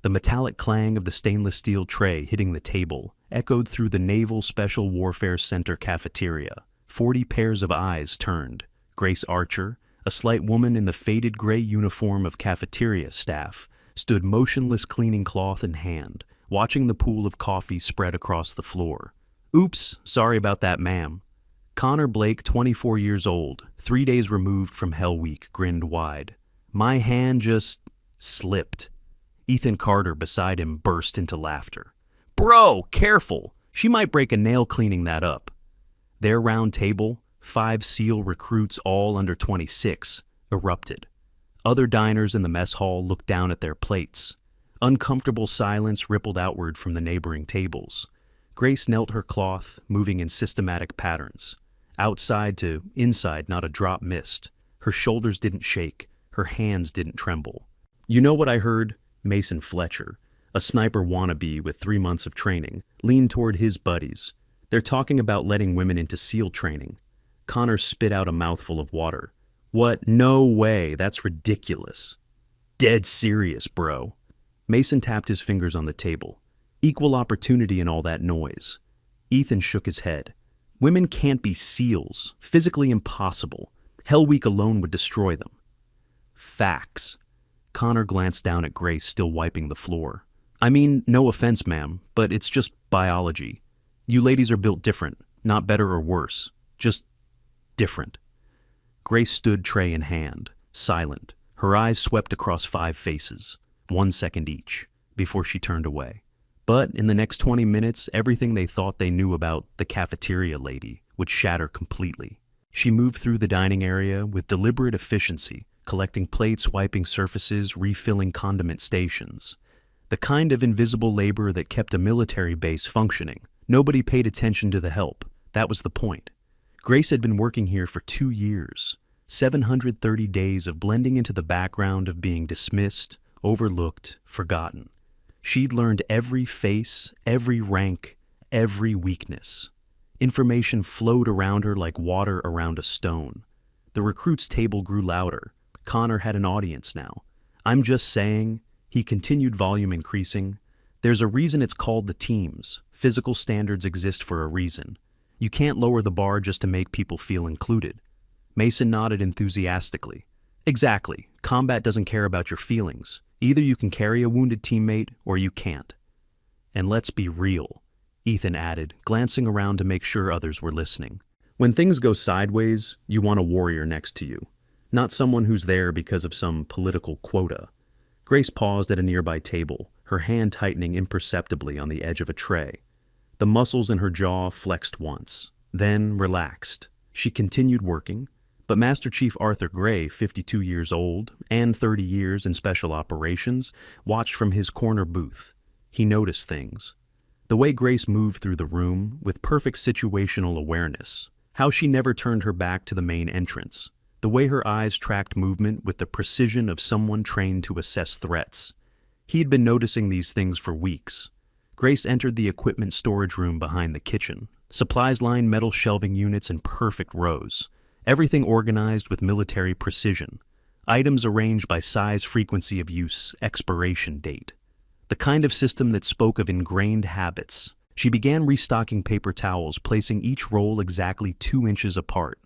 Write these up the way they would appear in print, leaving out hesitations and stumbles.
The metallic clang of the stainless steel tray hitting the table echoed through the Naval Special Warfare Center cafeteria. 40 pairs of eyes turned. Grace Archer, a slight woman in the faded gray uniform of cafeteria staff, stood motionless, cleaning cloth in hand, watching the pool of coffee spread across the floor. "Oops, sorry about that, ma'am." Connor Blake, 24 years old, 3 days removed from Hell Week, grinned wide. "My hand just slipped." Ethan Carter beside him burst into laughter. "Bro, careful! She might break a nail cleaning that up." Their round table, 5 SEAL recruits all under 26, erupted. Other diners in the mess hall looked down at their plates. Uncomfortable silence rippled outward from the neighboring tables. Grace knelt her cloth, moving in systematic patterns. Outside to inside, not a drop missed. Her shoulders didn't shake. Her hands didn't tremble. "You know what I heard?" Mason Fletcher, a sniper wannabe with 3 months of training, leaned toward his buddies. "They're talking about letting women into SEAL training." Connor spit out a mouthful of water. "What? No way, that's ridiculous." "Dead serious, bro." Mason tapped his fingers on the table. "Equal opportunity in all that noise." Ethan shook his head. "Women can't be SEALs. Physically impossible. Hell Week alone would destroy them." "Facts." Connor glanced down at Grace, still wiping the floor. "I mean, no offense, ma'am, but it's just biology. You ladies are built different, not better or worse. Just different." Grace stood, tray in hand, silent. Her eyes swept across 5 faces, 1 second each, before she turned away. But in the next 20 minutes, everything they thought they knew about the cafeteria lady would shatter completely. She moved through the dining area with deliberate efficiency, collecting plates, wiping surfaces, refilling condiment stations. The kind of invisible labor that kept a military base functioning. Nobody paid attention to the help. That was the point. Grace had been working here for 2 years. 730 days of blending into the background, of being dismissed, overlooked, forgotten. She'd learned every face, every rank, every weakness. Information flowed around her like water around a stone. The recruits' table grew louder. Connor had an audience now. "I'm just saying," he continued, volume increasing, "there's a reason it's called the teams. Physical standards exist for a reason. You can't lower the bar just to make people feel included." Mason nodded enthusiastically. "Exactly. Combat doesn't care about your feelings. Either you can carry a wounded teammate or you can't." "And let's be real," Ethan added, glancing around to make sure others were listening. "When things go sideways, you want a warrior next to you, not someone who's there because of some political quota." Grace paused at a nearby table, her hand tightening imperceptibly on the edge of a tray. The muscles in her jaw flexed once, then relaxed. She continued working, but Master Chief Arthur Gray, 52 years old and 30 years in special operations, watched from his corner booth. He noticed things. The way Grace moved through the room with perfect situational awareness, how she never turned her back to the main entrance, the way her eyes tracked movement with the precision of someone trained to assess threats. He had been noticing these things for weeks. Grace entered the equipment storage room behind the kitchen. Supplies lined metal shelving units in perfect rows. Everything organized with military precision. Items arranged by size, frequency of use, expiration date. The kind of system that spoke of ingrained habits. She began restocking paper towels, placing each roll exactly 2 inches apart.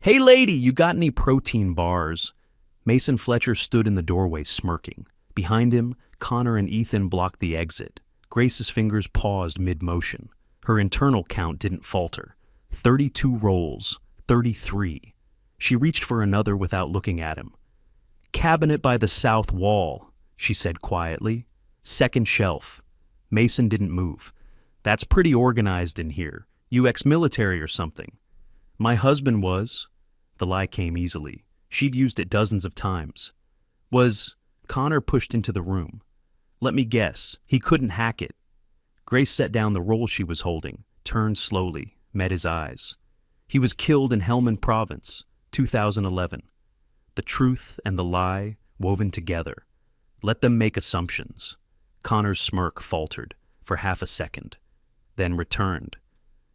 "Hey lady, you got any protein bars?" Mason Fletcher stood in the doorway smirking. Behind him, Connor and Ethan blocked the exit. Grace's fingers paused mid-motion. Her internal count didn't falter. 32 rolls. 33. She reached for another without looking at him. "Cabinet by the south wall," she said quietly. "Second shelf." Mason didn't move. "That's pretty organized in here. You ex-military or something?" "My husband was." The lie came easily. She'd used it dozens of times. "Was..." Connor pushed into the room. "Let me guess. He couldn't hack it." Grace set down the roll she was holding, turned slowly, met his eyes. "He was killed in Helmand Province, 2011. The truth and the lie woven together. Let them make assumptions." Connor's smirk faltered for half a second, then returned.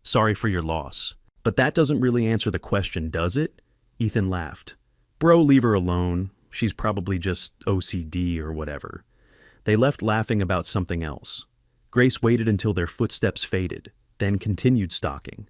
"Sorry for your loss. But that doesn't really answer the question, does it?" Ethan laughed. "Bro, leave her alone. She's probably just OCD or whatever. They left laughing about something else. Grace waited until their footsteps faded, then continued stalking.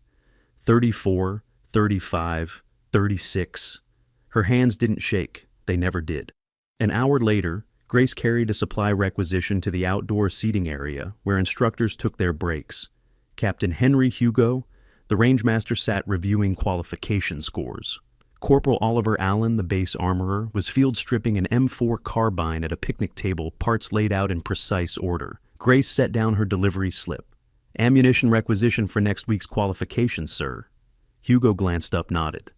34, 35, 36. Her hands didn't shake. They never did. An hour later, Grace carried a supply requisition to the outdoor seating area where instructors took their breaks. Captain Henry Hugo, the rangemaster, sat reviewing qualification scores. Corporal Oliver Allen, the base armorer, was field stripping an M4 carbine at a picnic table, parts laid out in precise order. Grace set down her delivery slip. "Ammunition requisition for next week's qualifications, sir." Hugo glanced up, nodded.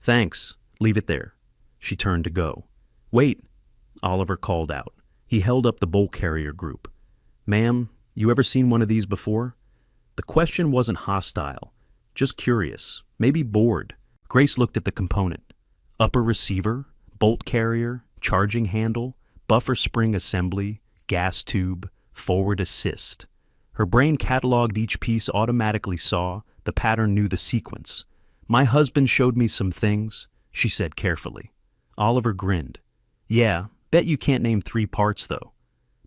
"Thanks. Leave it there." She turned to go. "Wait," Oliver called out. He held up the bolt carrier group. "Ma'am, you ever seen one of these before?" The question wasn't hostile, just curious, maybe bored. Grace looked at the component. Upper receiver, bolt carrier, charging handle, buffer spring assembly, gas tube, forward assist. Her brain cataloged each piece, automatically saw, the pattern, knew the sequence. "My husband showed me some things," she said carefully. Oliver grinned. "Yeah, bet you can't name 3 parts, though."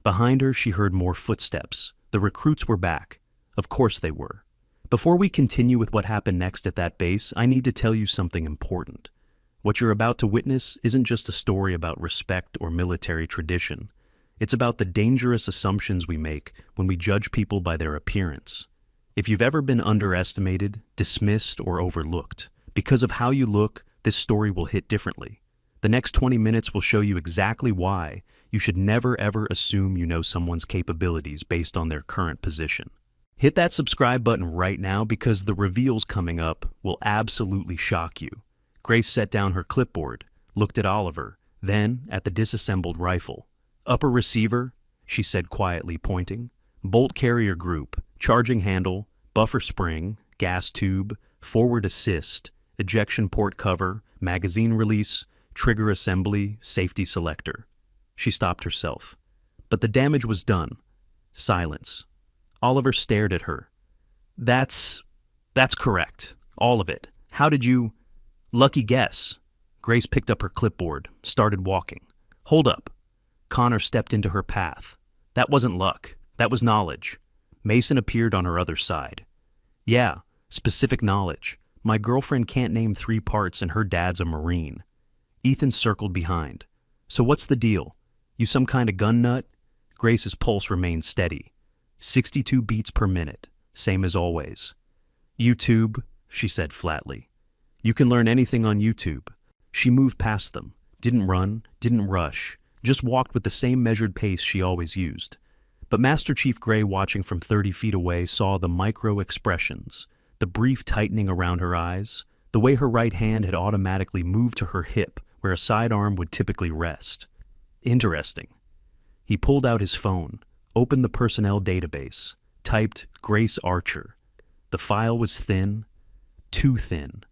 Behind her, she heard more footsteps. The recruits were back. Of course they were. Before we continue with what happened next at that base, I need to tell you something important. What you're about to witness isn't just a story about respect or military tradition. It's about the dangerous assumptions we make when we judge people by their appearance. If you've ever been underestimated, dismissed, or overlooked, because of how you look, this story will hit differently. The next 20 minutes will show you exactly why you should never ever assume you know someone's capabilities based on their current position. Hit that subscribe button right now because the reveals coming up will absolutely shock you. Grace set down her clipboard, looked at Oliver, then at the disassembled rifle. "Upper receiver," she said quietly, pointing. "Bolt carrier group, charging handle, buffer spring, gas tube, forward assist, ejection port cover, magazine release, trigger assembly, safety selector." She stopped herself. But the damage was done. Silence. Oliver stared at her. That's correct. All of it. How did you... Lucky guess." Grace picked up her clipboard, started walking. "Hold up." Connor stepped into her path. "That wasn't luck. That was knowledge." Mason appeared on her other side. "Yeah, specific knowledge. My girlfriend can't name 3 parts and her dad's a Marine." Ethan circled behind. "So what's the deal? You some kind of gun nut?" Grace's pulse remained steady. 62 beats per minute, same as always. "YouTube," she said flatly. "You can learn anything on YouTube." She moved past them, didn't run, didn't rush, just walked with the same measured pace she always used. But Master Chief Gray, watching from 30 feet away, saw the micro expressions, the brief tightening around her eyes, the way her right hand had automatically moved to her hip where a sidearm would typically rest. Interesting. He pulled out his phone, opened the personnel database, typed Grace Archer. The file was thin, too thin.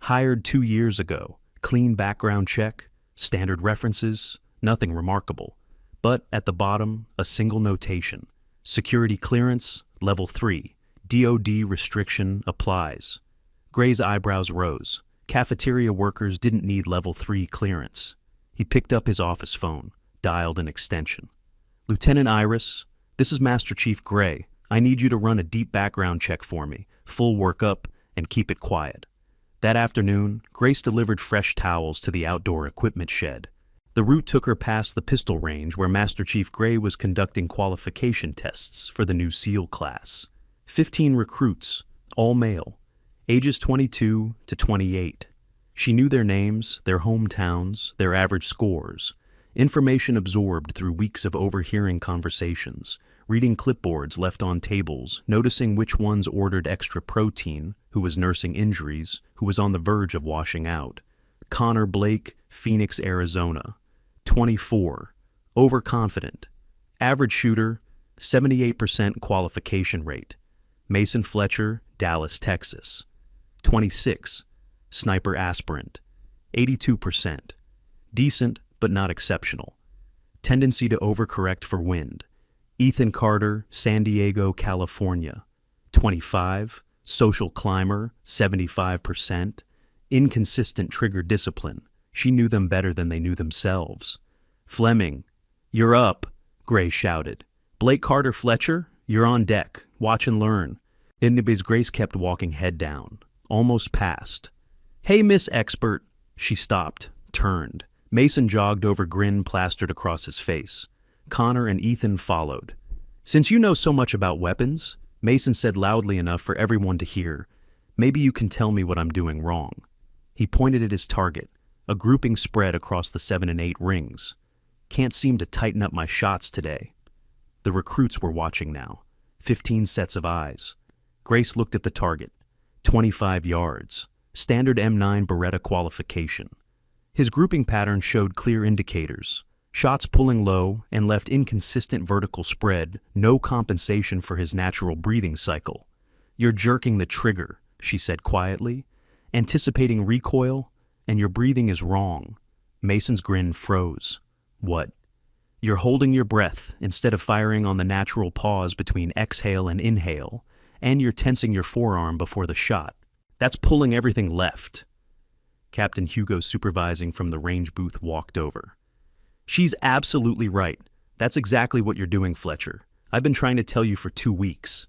Hired 2 years ago, clean background check, standard references, nothing remarkable. But at the bottom, a single notation. Security clearance, level 3. DoD restriction applies. Gray's eyebrows rose. Cafeteria workers didn't need level 3 clearance. He picked up his office phone, dialed an extension. "Lieutenant Iris, this is Master Chief Gray. I need you to run a deep background check for me, full workup, and keep it quiet." That afternoon, Grace delivered fresh towels to the outdoor equipment shed. The route took her past the pistol range where Master Chief Gray was conducting qualification tests for the new SEAL class. 15 recruits, all male, ages 22 to 28. She knew their names, their hometowns, their average scores. Information absorbed through weeks of overhearing conversations, reading clipboards left on tables, noticing which ones ordered extra protein, who was nursing injuries, who was on the verge of washing out. Connor Blake, Phoenix, Arizona. 24. Overconfident. Average shooter, 78% qualification rate. Mason Fletcher, Dallas, Texas. 26. Sniper aspirant. 82%. Decent, but not exceptional. Tendency to overcorrect for wind. Ethan Carter, San Diego, California. 25. Social climber, 75%. Inconsistent trigger discipline. She knew them better than they knew themselves. Fleming, "You're up." Gray shouted. Blake Carter Fletcher, you're on deck. Watch and learn. As Grace kept walking head down, almost past. Hey, Miss Expert. She stopped, turned. Mason jogged over, grin plastered across his face. Connor and Ethan followed. Since you know so much about weapons, Mason said loudly enough for everyone to hear, maybe you can tell me what I'm doing wrong. He pointed at his target, a grouping spread across the 7 and 8 rings. Can't seem to tighten up my shots today. The recruits were watching now. 15 sets of eyes. Grace looked at the target. 25 yards. Standard M9 Beretta qualification. His grouping pattern showed clear indicators. Shots pulling low and left inconsistent vertical spread, no compensation for his natural breathing cycle. You're jerking the trigger, she said quietly, anticipating recoil, and your breathing is wrong. Mason's grin froze. What? You're holding your breath instead of firing on the natural pause between exhale and inhale, and you're tensing your forearm before the shot. That's pulling everything left. Captain Hugo, supervising from the range booth, walked over. She's absolutely right. That's exactly what you're doing, Fletcher. I've been trying to tell you for 2 weeks.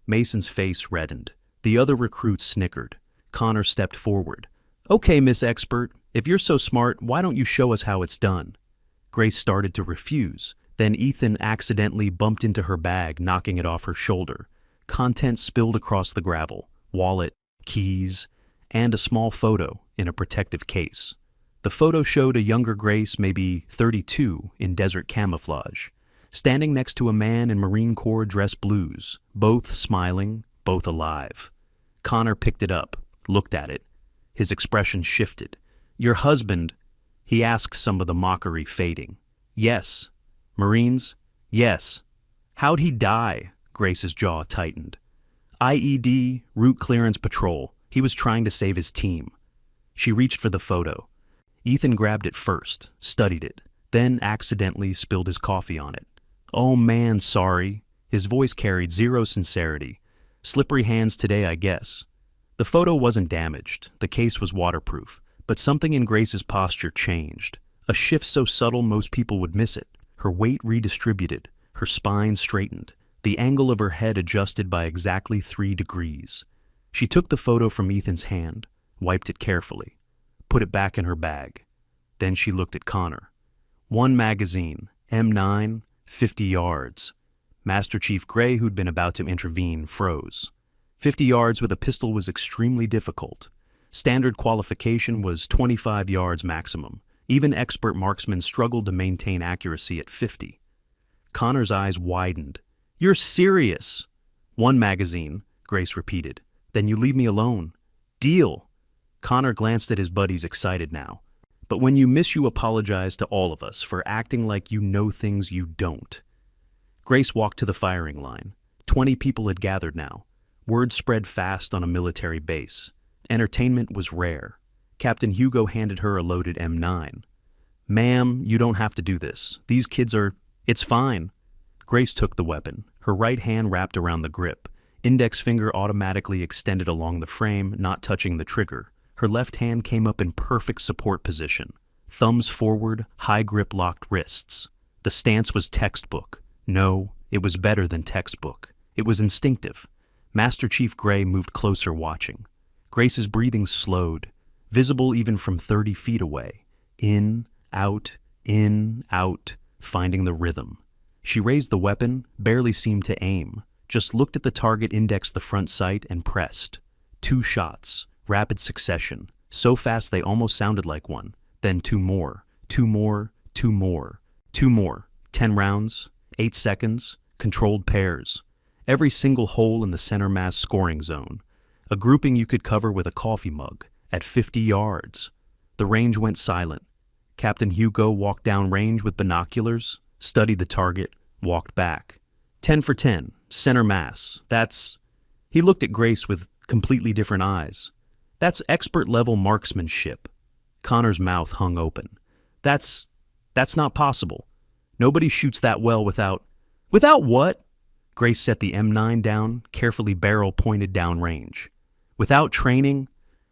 Mason's face reddened. The other recruits snickered. Connor stepped forward. Okay, Miss Expert, if you're so smart, why don't you show us how it's done? Grace started to refuse. Then Ethan accidentally bumped into her bag, knocking it off her shoulder. Contents spilled across the gravel. Wallet, keys, and a small photo in a protective case. The photo showed a younger Grace, maybe 32, in desert camouflage, standing next to a man in Marine Corps dress blues, both smiling, both alive. Connor picked it up, looked at it. His expression shifted. Your husband, he asked, some of the mockery fading. Yes. Marines? Yes. How'd he die? Grace's jaw tightened. IED, Route Clearance Patrol. He was trying to save his team. She reached for the photo. Ethan grabbed it first, studied it, then accidentally spilled his coffee on it. Oh man, sorry. His voice carried zero sincerity. Slippery hands today, I guess. The photo wasn't damaged. The case was waterproof. But something in Grace's posture changed. A shift so subtle most people would miss it. Her weight redistributed. Her spine straightened. The angle of her head adjusted by exactly 3 degrees. She took the photo from Ethan's hand, wiped it carefully, put it back in her bag. Then she looked at Connor. 1 magazine, M9, 50 yards. Master Chief Gray, who'd been about to intervene, froze. 50 yards with a pistol was extremely difficult. Standard qualification was 25 yards maximum. Even expert marksmen struggled to maintain accuracy at 50. Connor's eyes widened. You're serious? 1 magazine, Grace repeated. Then you leave me alone. Deal. Connor glanced at his buddies, excited now. But when you miss, you apologize to all of us for acting like you know things you don't. Grace walked to the firing line. 20 people had gathered now. Word spread fast on a military base. Entertainment was rare. Captain Hugo handed her a loaded M9. Ma'am, you don't have to do this. These kids are... It's fine. Grace took the weapon, her right hand wrapped around the grip. Index finger automatically extended along the frame, not touching the trigger. Her left hand came up in perfect support position. Thumbs forward, high grip locked wrists. The stance was textbook. No, it was better than textbook. It was instinctive. Master Chief Gray moved closer, watching. Grace's breathing slowed, visible even from 30 feet away. In, out, finding the rhythm. She raised the weapon, barely seemed to aim, just looked at the target, indexed the front sight, and pressed. 2 shots, rapid succession, so fast they almost sounded like one. Then 2 more, 2 more, 2 more, 2 more. 10 rounds, 8 seconds, controlled pairs. Every single hole in the center mass scoring zone. A grouping you could cover with a coffee mug, at 50 yards. The range went silent. Captain Hugo walked down range with binoculars, studied the target, walked back. 10 for 10, center mass. That's... He looked at Grace with completely different eyes. That's expert-level marksmanship. Connor's mouth hung open. That's not possible. Nobody shoots that well without... Without what? Grace set the M9 down, carefully barrel pointed downrange. Without training,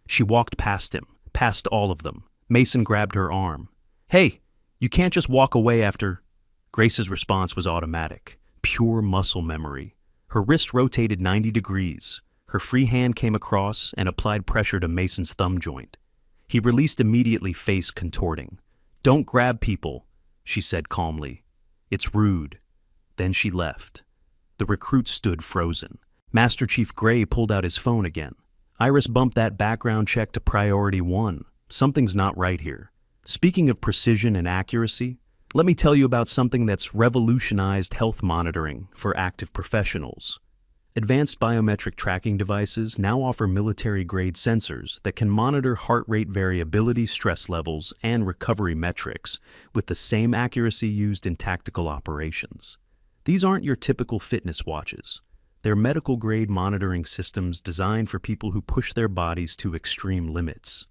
she walked past him, past all of them. Mason grabbed her arm. Hey, you can't just walk away after... Grace's response was automatic, pure muscle memory. Her wrist rotated 90 degrees. Her free hand came across and applied pressure to Mason's thumb joint. He released immediately, face contorting. "Don't grab people," she said calmly. "It's rude." Then she left. The recruit stood frozen. Master Chief Gray pulled out his phone again. Iris bumped that background check to priority 1. Something's not right here. Speaking of precision and accuracy, let me tell you about something that's revolutionized health monitoring for active professionals. Advanced biometric tracking devices now offer military-grade sensors that can monitor heart rate variability, stress levels, and recovery metrics with the same accuracy used in tactical operations. These aren't your typical fitness watches. They're medical-grade monitoring systems designed for people who push their bodies to extreme limits.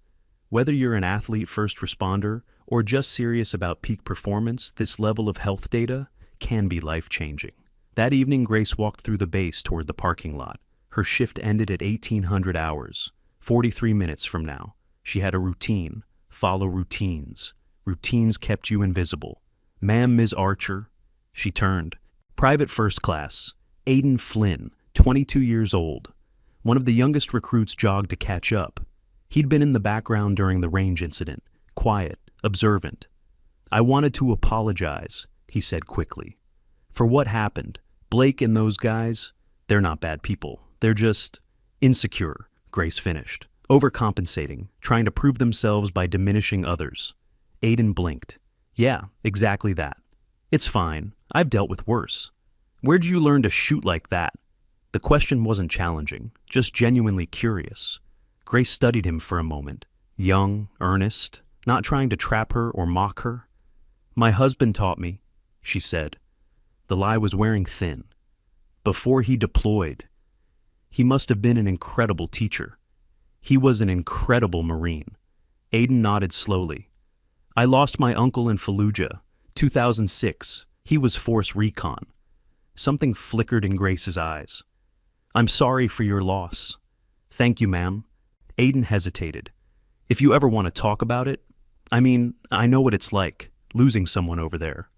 Whether you're an athlete, first responder, or just serious about peak performance, this level of health data can be life-changing. That evening, Grace walked through the base toward the parking lot. Her shift ended at 1800 hours, 43 minutes from now. She had a routine. Follow routines. Routines kept you invisible. "Ma'am, Ms. Archer." She turned. "Private First Class, Aiden Flynn, 22 years old." One of the youngest recruits jogged to catch up. He'd been in the background during the range incident, quiet, observant. "I wanted to apologize," he said quickly. "For what happened. Blake and those guys, they're not bad people. They're just insecure," Grace finished. "Overcompensating, trying to prove themselves by diminishing others." Aiden blinked. "Yeah, exactly that. It's fine. I've dealt with worse." "Where'd you learn to shoot like that?" The question wasn't challenging, just genuinely curious. Grace studied him for a moment, young, earnest, not trying to trap her or mock her. "My husband taught me," she said. The lie was wearing thin. "Before he deployed." He must have been an incredible teacher. He was an incredible Marine. Aiden nodded slowly. "I lost my uncle in Fallujah, 2006. He was Force Recon." Something flickered in Grace's eyes. "I'm sorry for your loss." "Thank you, ma'am." Aiden hesitated. "If you ever want to talk about it, I mean, I know what it's like, losing someone over there."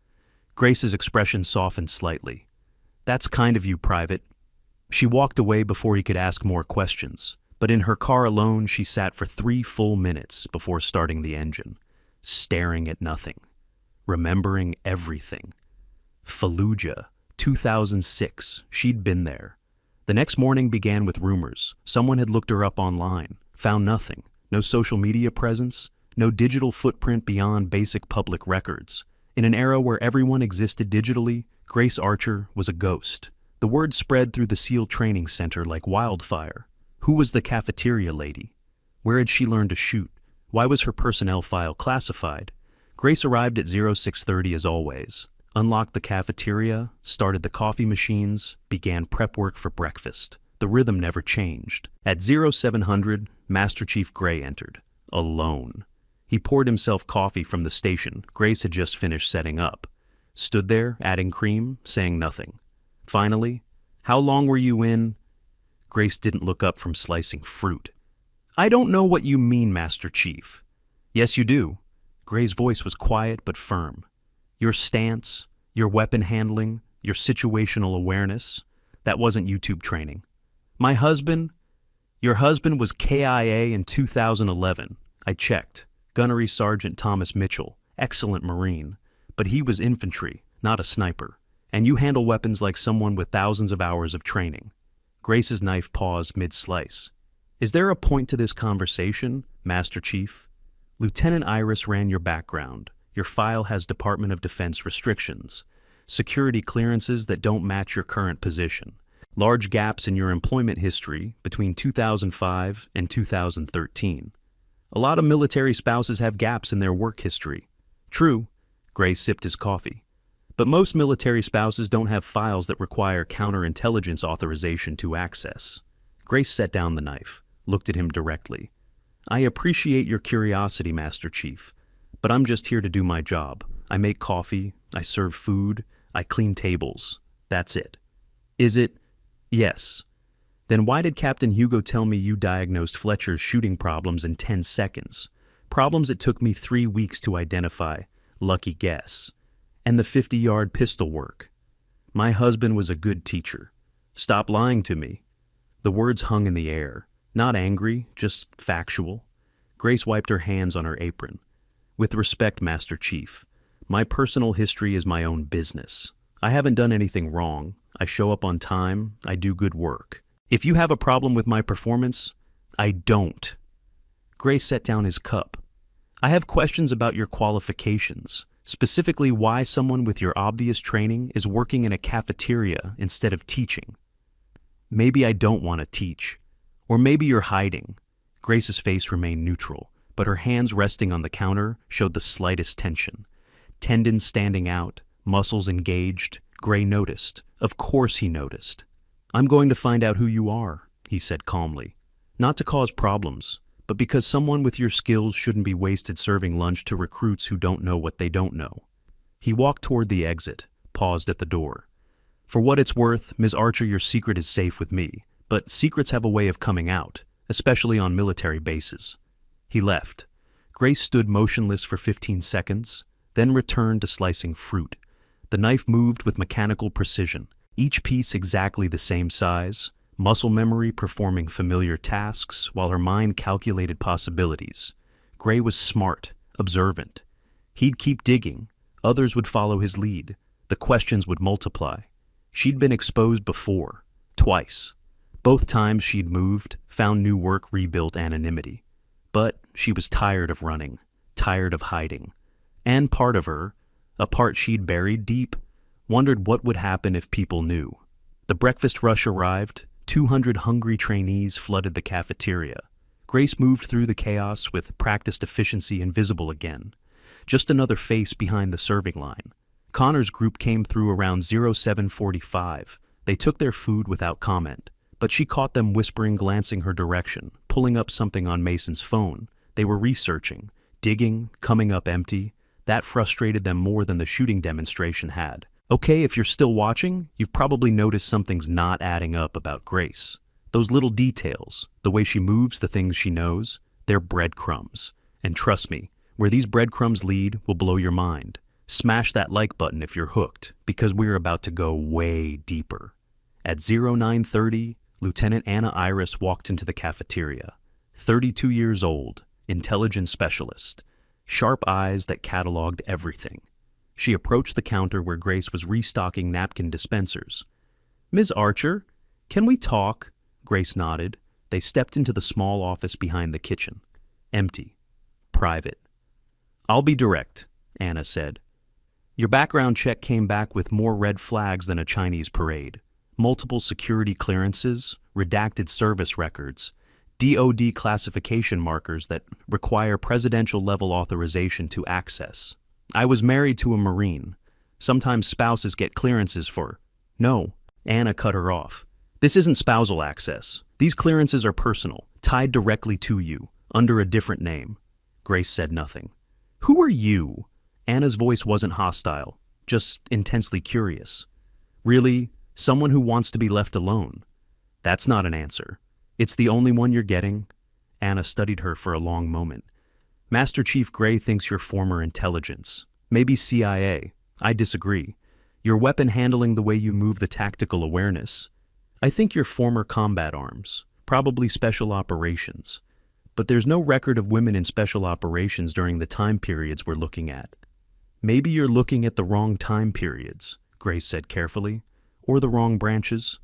Grace's expression softened slightly. "That's kind of you, Private." She walked away before he could ask more questions, but in her car alone she sat for 3 full minutes before starting the engine, staring at nothing, remembering everything. Fallujah, 2006, she'd been there. The next morning began with rumors. Someone had looked her up online, found nothing, no social media presence, no digital footprint beyond basic public records. In an era where everyone existed digitally, Grace Archer was a ghost. The word spread through the SEAL training center like wildfire. Who was the cafeteria lady? Where had she learned to shoot? Why was her personnel file classified? Grace arrived at 0630 as always, unlocked the cafeteria, started the coffee machines, began prep work for breakfast. The rhythm never changed. At 0700, Master Chief Gray entered, alone. He poured himself coffee from the station Grace had just finished setting up. Stood there, adding cream, saying nothing. Finally, "How long were you in?" Grace didn't look up from slicing fruit. "I don't know what you mean, Master Chief." "Yes, you do." Gray's voice was quiet but firm. "Your stance, your weapon handling, your situational awareness, that wasn't YouTube training." "My husband?" "Your husband was KIA in 2011. I checked. Gunnery Sergeant Thomas Mitchell, excellent Marine, but he was infantry, not a sniper. And you handle weapons like someone with thousands of hours of training." Grace's knife paused mid-slice. "Is there a point to this conversation, Master Chief? Lieutenant Iris ran your background. Your file has Department of Defense restrictions, security clearances that don't match your current position, large gaps in your employment history between 2005 and 2013. A lot of military spouses have gaps in their work history." "True." Gray sipped his coffee. "But most military spouses don't have files that require counterintelligence authorization to access." Grace set down the knife, looked at him directly. "I appreciate your curiosity, Master Chief, but I'm just here to do my job. I make coffee, I serve food, I clean tables. That's it." "Is it?" "Yes." "Then why did Captain Hugo tell me you diagnosed Fletcher's shooting problems in 10 seconds? Problems it took me 3 weeks to identify. Lucky guess." And the 50-yard pistol work. My husband was a good teacher. Stop lying to me. The words hung in the air, not angry, just factual. Grace wiped her hands on her apron. With respect, Master Chief, my personal history is my own business. I haven't done anything wrong. I show up on time. I do good work. If you have a problem with my performance, I don't. Grace set down his cup. I have questions about your qualifications, specifically why someone with your obvious training is working in a cafeteria instead of teaching. Maybe I don't want to teach. Or maybe you're hiding. Grace's face remained neutral, but her hands resting on the counter showed the slightest tension. Tendons standing out, muscles engaged. Gray noticed. Of course he noticed. I'm going to find out who you are, he said calmly. Not to cause problems, but because someone with your skills shouldn't be wasted serving lunch to recruits who don't know what they don't know. He walked toward the exit, paused at the door. For what it's worth, Ms. Archer, your secret is safe with me, but secrets have a way of coming out, especially on military bases. He left. Grace stood motionless for 15 seconds, then returned to slicing fruit. The knife moved with mechanical precision, each piece exactly the same size, muscle memory performing familiar tasks while her mind calculated possibilities. Gray was smart, observant. He'd keep digging. Others would follow his lead. The questions would multiply. She'd been exposed before, twice. Both times she'd moved, found new work, rebuilt anonymity. But she was tired of running, tired of hiding. And part of her, a part she'd buried deep, wondered what would happen if people knew. The breakfast rush arrived. 200 hungry trainees flooded the cafeteria. Grace moved through the chaos with practiced efficiency invisible again. Just another face behind the serving line. Connor's group came through around 0745. They took their food without comment, but she caught them whispering, glancing her direction, pulling up something on Mason's phone. They were researching, digging, coming up empty. That frustrated them more than the shooting demonstration had. Okay, if you're still watching, you've probably noticed something's not adding up about Grace. Those little details, the way she moves, the things she knows, they're breadcrumbs. And trust me, where these breadcrumbs lead will blow your mind. Smash that like button if you're hooked, because we're about to go way deeper. At 0930, Lieutenant Anna Iris walked into the cafeteria. 32 years old, intelligence specialist, sharp eyes that cataloged everything. She approached the counter where Grace was restocking napkin dispensers. Ms. Archer, can we talk? Grace nodded. They stepped into the small office behind the kitchen. Empty. Private. I'll be direct, Anna said. Your background check came back with more red flags than a Chinese parade. Multiple security clearances, redacted service records, DoD classification markers that require presidential-level authorization to access. I was married to a Marine. Sometimes spouses get clearances for... No, Anna cut her off. This isn't spousal access. These clearances are personal, tied directly to you, under a different name. Grace said nothing. Who are you? Anna's voice wasn't hostile, just intensely curious. Really, someone who wants to be left alone. That's not an answer. It's the only one you're getting. Anna studied her for a long moment. Master Chief Gray thinks you're former intelligence. Maybe CIA. I disagree. Your weapon handling, the way you move, the tactical awareness. I think you're former combat arms, probably special operations. But there's no record of women in special operations during the time periods we're looking at. Maybe you're looking at the wrong time periods, Grace said carefully. Or the wrong branches.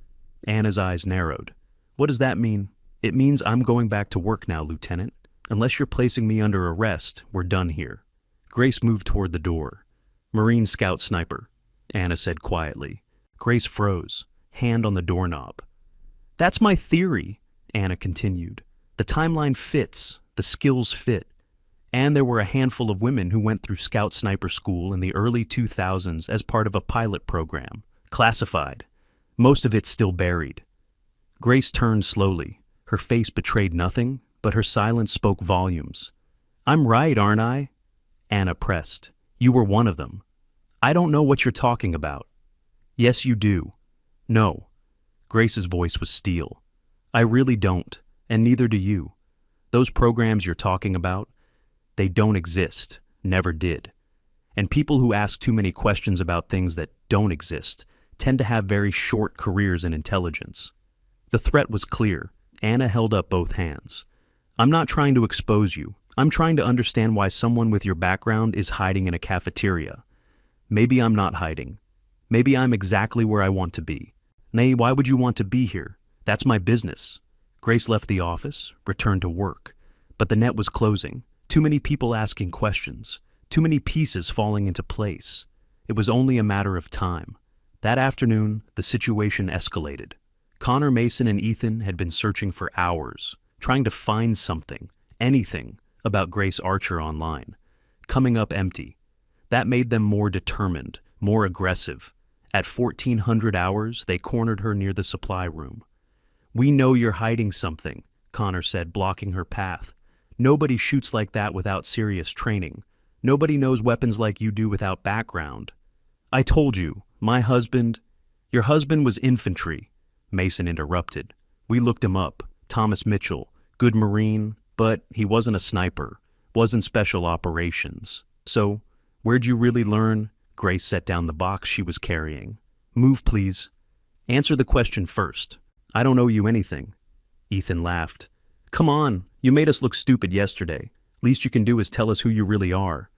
Anna's eyes narrowed. What does that mean? It means I'm going back to work now, Lieutenant. Unless you're placing me under arrest, we're done here. Grace moved toward the door. Marine Scout Sniper, Anna said quietly. Grace froze, hand on the doorknob. That's my theory, Anna continued. The timeline fits, the skills fit. And there were a handful of women who went through Scout Sniper School in the early 2000s as part of a pilot program, classified. Most of it still buried. Grace turned slowly. Her face betrayed nothing, but her silence spoke volumes. I'm right, aren't I? Anna pressed. You were one of them. I don't know what you're talking about. Yes, you do. No. Grace's voice was steel. I really don't, and neither do you. Those programs you're talking about, they don't exist, never did. And people who ask too many questions about things that don't exist tend to have very short careers in intelligence. The threat was clear. Anna held up both hands. I'm not trying to expose you. I'm trying to understand why someone with your background is hiding in a cafeteria. Maybe I'm not hiding. Maybe I'm exactly where I want to be. Nay, why would you want to be here? That's my business. Grace left the office, returned to work. But the net was closing. Too many people asking questions. Too many pieces falling into place. It was only a matter of time. That afternoon, the situation escalated. Connor Mason and Ethan had been searching for hours, trying to find something, anything, about Grace Archer online. Coming up empty. That made them more determined, more aggressive. At 1400 hours, they cornered her near the supply room. We know you're hiding something, Connor said, blocking her path. Nobody shoots like that without serious training. Nobody knows weapons like you do without background. I told you, your husband was infantry, Mason interrupted. We looked him up. Thomas Mitchell, good Marine, but he wasn't a sniper, wasn't special operations. So, where'd you really learn? Grace set down the box she was carrying. Move, please. Answer the question first. I don't owe you anything. Ethan laughed. Come on, you made us look stupid yesterday. Least you can do is tell us who you really are.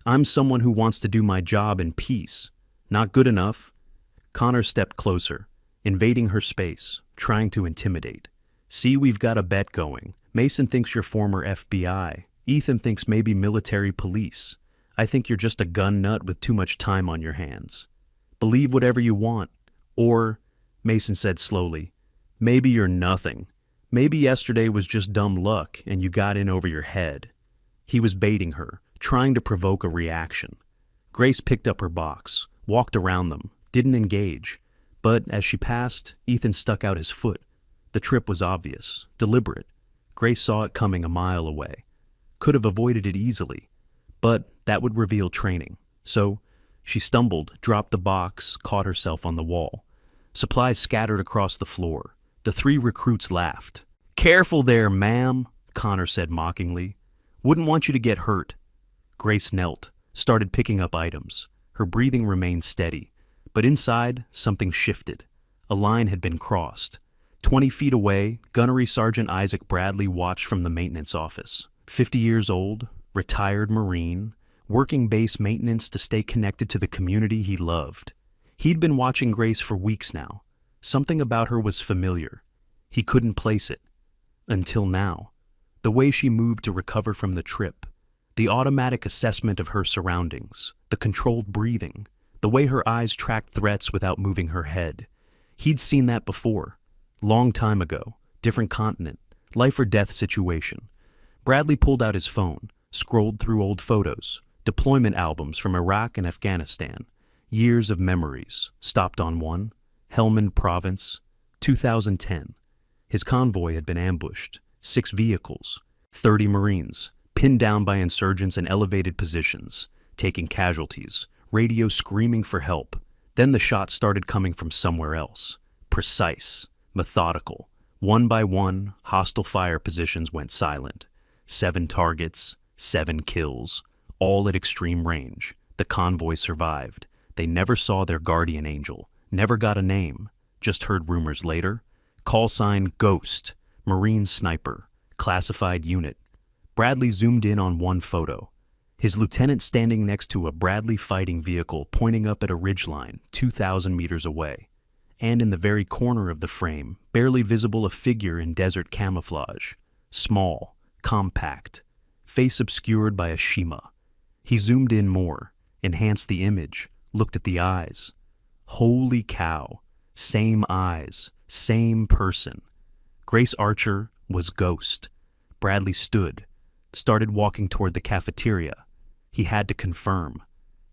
I'm someone who wants to do my job in peace. Not good enough? Connor stepped closer, invading her space, trying to intimidate. See, we've got a bet going. Mason thinks you're former FBI. Ethan thinks maybe military police. I think you're just a gun nut with too much time on your hands. Believe whatever you want. Or, Mason said slowly, maybe you're nothing. Maybe yesterday was just dumb luck and you got in over your head. He was baiting her, trying to provoke a reaction. Grace picked up her box, walked around them, didn't engage. But as she passed, Ethan stuck out his foot. The trip was obvious, deliberate. Grace saw it coming a mile away. Could have avoided it easily. But that would reveal training. So, she stumbled, dropped the box, caught herself on the wall. Supplies scattered across the floor. The three recruits laughed. Careful there, ma'am, Connor said mockingly. Wouldn't want you to get hurt. Grace knelt, started picking up items. Her breathing remained steady. But inside, something shifted. A line had been crossed. 20 feet away, Gunnery Sergeant Isaac Bradley watched from the maintenance office. 50 years old, retired Marine, working base maintenance to stay connected to the community he loved. He'd been watching Grace for weeks now. Something about her was familiar. He couldn't place it. Until now. The way she moved to recover from the trip. The automatic assessment of her surroundings. The controlled breathing. The way her eyes tracked threats without moving her head. He'd seen that before. Long time ago. Different continent. Life or death situation. Bradley pulled out his phone, scrolled through old photos, deployment albums from Iraq and Afghanistan, years of memories, stopped on one, Helmand Province, 2010. His convoy had been ambushed, 6 vehicles, 30 Marines, pinned down by insurgents in elevated positions, taking casualties, radio screaming for help. Then the shots started coming from somewhere else, precise, methodical. One by one, hostile fire positions went silent. 7 targets, 7 kills, all at extreme range. The convoy survived. They never saw their guardian angel, never got a name, just heard rumors later. Call sign Ghost, Marine Sniper, classified unit. Bradley zoomed in on one photo. His lieutenant standing next to a Bradley fighting vehicle pointing up at a ridgeline 2,000 meters away. And in the very corner of the frame, barely visible, a figure in desert camouflage. Small, compact, face obscured by a Shima. He zoomed in more, enhanced the image, looked at the eyes. Holy cow, same eyes, same person. Grace Archer was Ghost. Bradley stood, started walking toward the cafeteria. He had to confirm,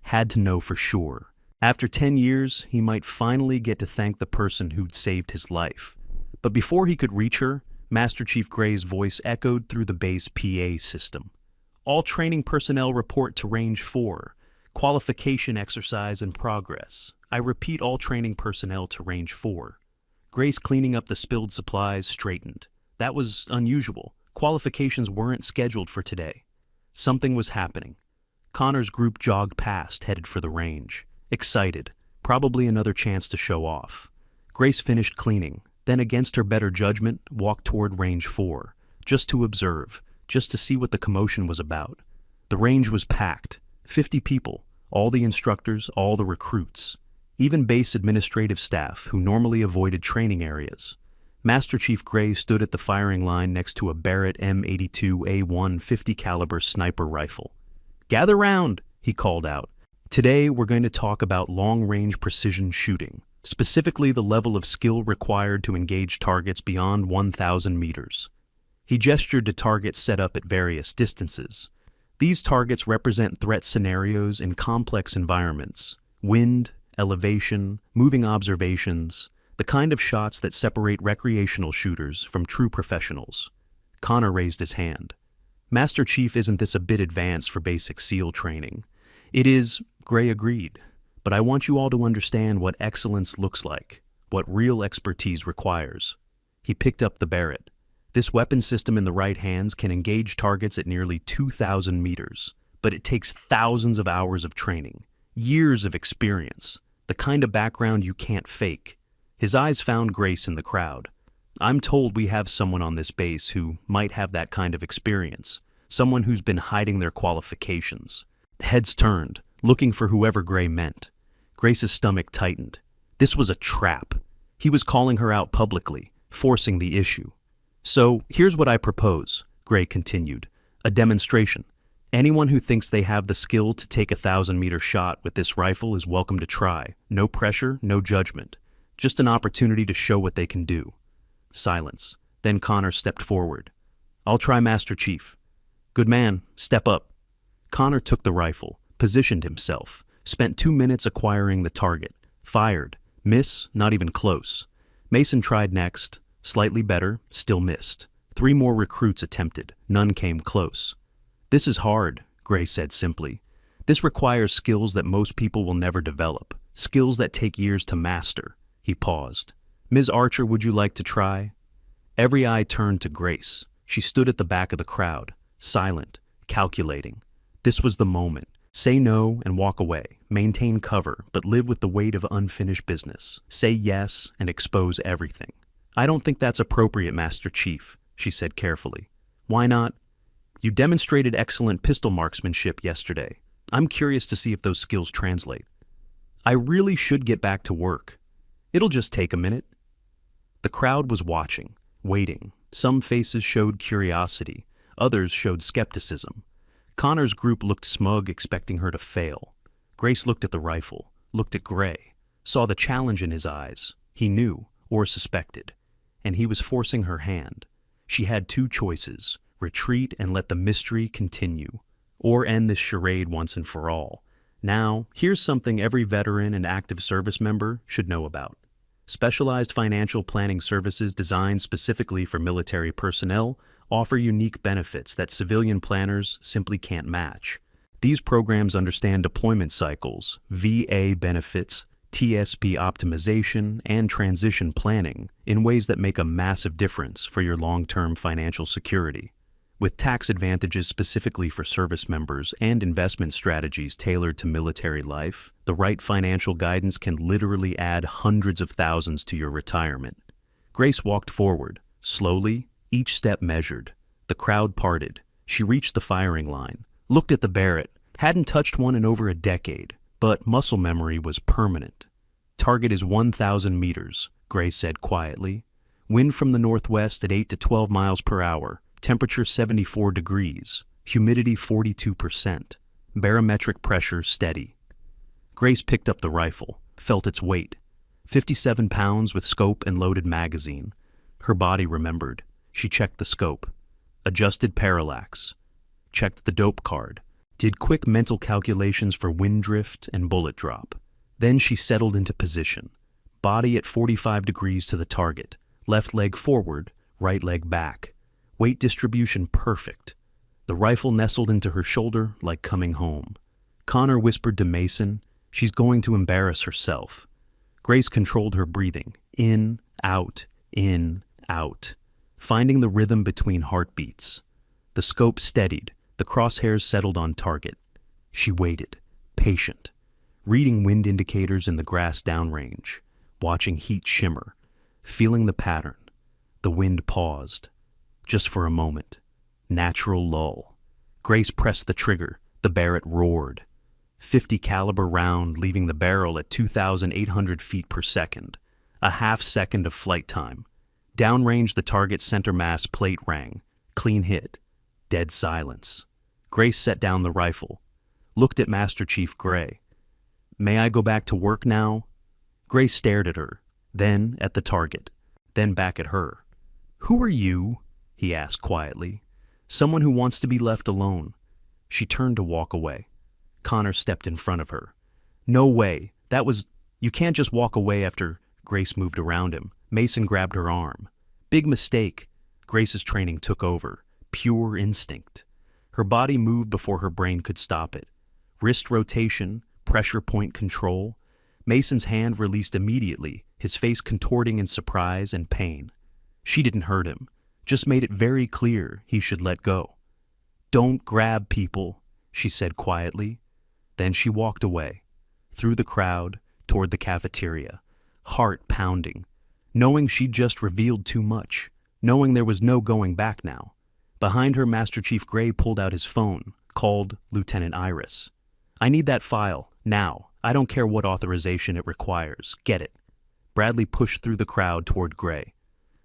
had to know for sure. After 10 years, he might finally get to thank the person who'd saved his life. But before he could reach her, Master Chief Gray's voice echoed through the base PA system. All training personnel report to Range 4. Qualification exercise in progress. I repeat, all training personnel to Range 4. Grace, cleaning up the spilled supplies, straightened. That was unusual. Qualifications weren't scheduled for today. Something was happening. Connor's group jogged past, headed for the range. Excited, probably another chance to show off. Grace finished cleaning, then against her better judgment, walked toward Range 4, just to observe, just to see what the commotion was about. The range was packed, 50 people, all the instructors, all the recruits, even base administrative staff who normally avoided training areas. Master Chief Gray stood at the firing line next to a Barrett M82A1 50 caliber sniper rifle. "Gather round," he called out. "Today we're going to talk about long-range precision shooting, specifically the level of skill required to engage targets beyond 1,000 meters." He gestured to targets set up at various distances. These targets represent threat scenarios in complex environments: wind, elevation, moving observations, the kind of shots that separate recreational shooters from true professionals. Connor raised his hand. "Master Chief, isn't this a bit advanced for basic SEAL training?" "It is," Gray agreed, "but I want you all to understand what excellence looks like, what real expertise requires." He picked up the Barrett. This weapon system in the right hands can engage targets at nearly 2,000 meters, but it takes thousands of hours of training, years of experience, the kind of background you can't fake. His eyes found Grace in the crowd. "I'm told we have someone on this base who might have that kind of experience, someone who's been hiding their qualifications." Heads turned, looking for whoever Gray meant. Grace's stomach tightened. This was a trap. He was calling her out publicly, forcing the issue. "So, here's what I propose," Gray continued. "A demonstration. Anyone who thinks they have the skill to take a 1,000-meter shot with this rifle is welcome to try. No pressure, no judgment. Just an opportunity to show what they can do." Silence. Then Connor stepped forward. "I'll try, Master Chief." "Good man, step up." Connor took the rifle, positioned himself, spent 2 minutes acquiring the target, fired, miss, not even close. Mason tried next, slightly better, still missed. 3 more recruits attempted, none came close. "This is hard," Gray said simply. "This requires skills that most people will never develop, skills that take years to master." He paused. "Ms. Archer, would you like to try?" Every eye turned to Grace. She stood at the back of the crowd, silent, calculating. This was the moment. Say no and walk away. Maintain cover, but live with the weight of unfinished business. Say yes and expose everything. "I don't think that's appropriate, Master Chief," she said carefully. "Why not?" "You demonstrated excellent pistol marksmanship yesterday. I'm curious to see if those skills translate." "I really should get back to work. It'll just take a minute." The crowd was watching, waiting. Some faces showed curiosity, others showed skepticism. Connor's group looked smug, expecting her to fail. Grace looked at the rifle, looked at Gray, saw the challenge in his eyes. He knew, or suspected, and he was forcing her hand. She had 2 choices: retreat and let the mystery continue, or end this charade once and for all. Now, here's something every veteran and active service member should know about. Specialized financial planning services designed specifically for military personnel offer unique benefits that civilian planners simply can't match. These programs understand deployment cycles, VA benefits, TSP optimization, and transition planning in ways that make a massive difference for your long-term financial security. With tax advantages specifically for service members and investment strategies tailored to military life, the right financial guidance can literally add hundreds of thousands to your retirement. Grace walked forward, slowly, each step measured. The crowd parted. She reached the firing line, looked at the Barrett, hadn't touched one in over a decade, but muscle memory was permanent. "Target is 1,000 meters, Grace said quietly. "Wind from the northwest at 8 to 12 miles per hour. Temperature 74 degrees, humidity 42%, barometric pressure steady." Grace picked up the rifle, felt its weight. 57 pounds with scope and loaded magazine. Her body remembered. She checked the scope. Adjusted parallax. Checked the dope card. Did quick mental calculations for wind drift and bullet drop. Then she settled into position. Body at 45 degrees to the target. Left leg forward, right leg back. Weight distribution perfect. The rifle nestled into her shoulder like coming home. Connor whispered to Mason, "She's going to embarrass herself." Grace controlled her breathing, in, out, finding the rhythm between heartbeats. The scope steadied, the crosshairs settled on target. She waited, patient, reading wind indicators in the grass downrange, watching heat shimmer, feeling the pattern. The wind paused, just for a moment. Natural lull. Grace pressed the trigger. The Barrett roared. 50 caliber round leaving the barrel at 2,800 feet per second. A half second of flight time. Downrange, the target center mass plate rang. Clean hit. Dead silence. Grace set down the rifle. Looked at Master Chief Gray. "May I go back to work now?" Grace stared at her, then at the target, then back at her. "Who are you?" he asked quietly. "Someone who wants to be left alone." She turned to walk away. Connor stepped in front of her. "No way. You can't just walk away after..." Grace moved around him. Mason grabbed her arm. "Big mistake." Grace's training took over. Pure instinct. Her body moved before her brain could stop it. Wrist rotation, pressure point control. Mason's hand released immediately, his face contorting in surprise and pain. She didn't hurt him, just made it very clear he should let go. "Don't grab people," she said quietly. Then she walked away, through the crowd, toward the cafeteria, heart pounding, knowing she'd just revealed too much, knowing there was no going back now. Behind her, Master Chief Gray pulled out his phone, called Lieutenant Iris. "I need that file, now. I don't care what authorization it requires. Get it." Bradley pushed through the crowd toward Gray.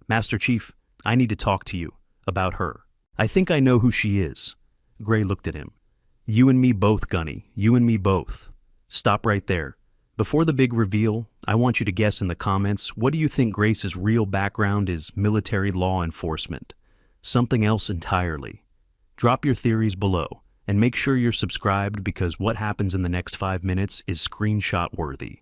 "Master Chief, I need to talk to you. About her. I think I know who she is." Gray looked at him. "You and me both, Gunny. You and me both." "Stop right there. Before the big reveal, I want you to guess in the comments, what do you think Grace's real background is? Military law enforcement. Something else entirely. Drop your theories below, and make sure you're subscribed because what happens in the next 5 minutes is screenshot worthy.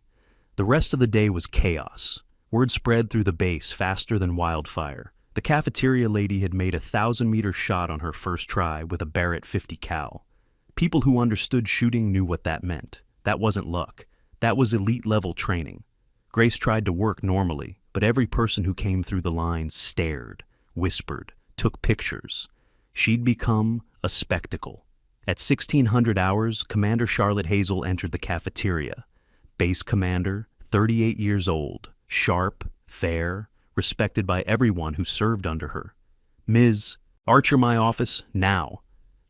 The rest of the day was chaos. Word spread through the base faster than wildfire. The cafeteria lady had made a 1,000-meter shot on her first try with a Barrett 50 cal. People who understood shooting knew what that meant. That wasn't luck. That was elite-level training. Grace tried to work normally, but every person who came through the line stared, whispered, took pictures. She'd become a spectacle. At 1600 hours, Commander Charlotte Hazel entered the cafeteria. Base commander, 38 years old, sharp, fair, respected by everyone who served under her. "Ms. Archer, my office, now."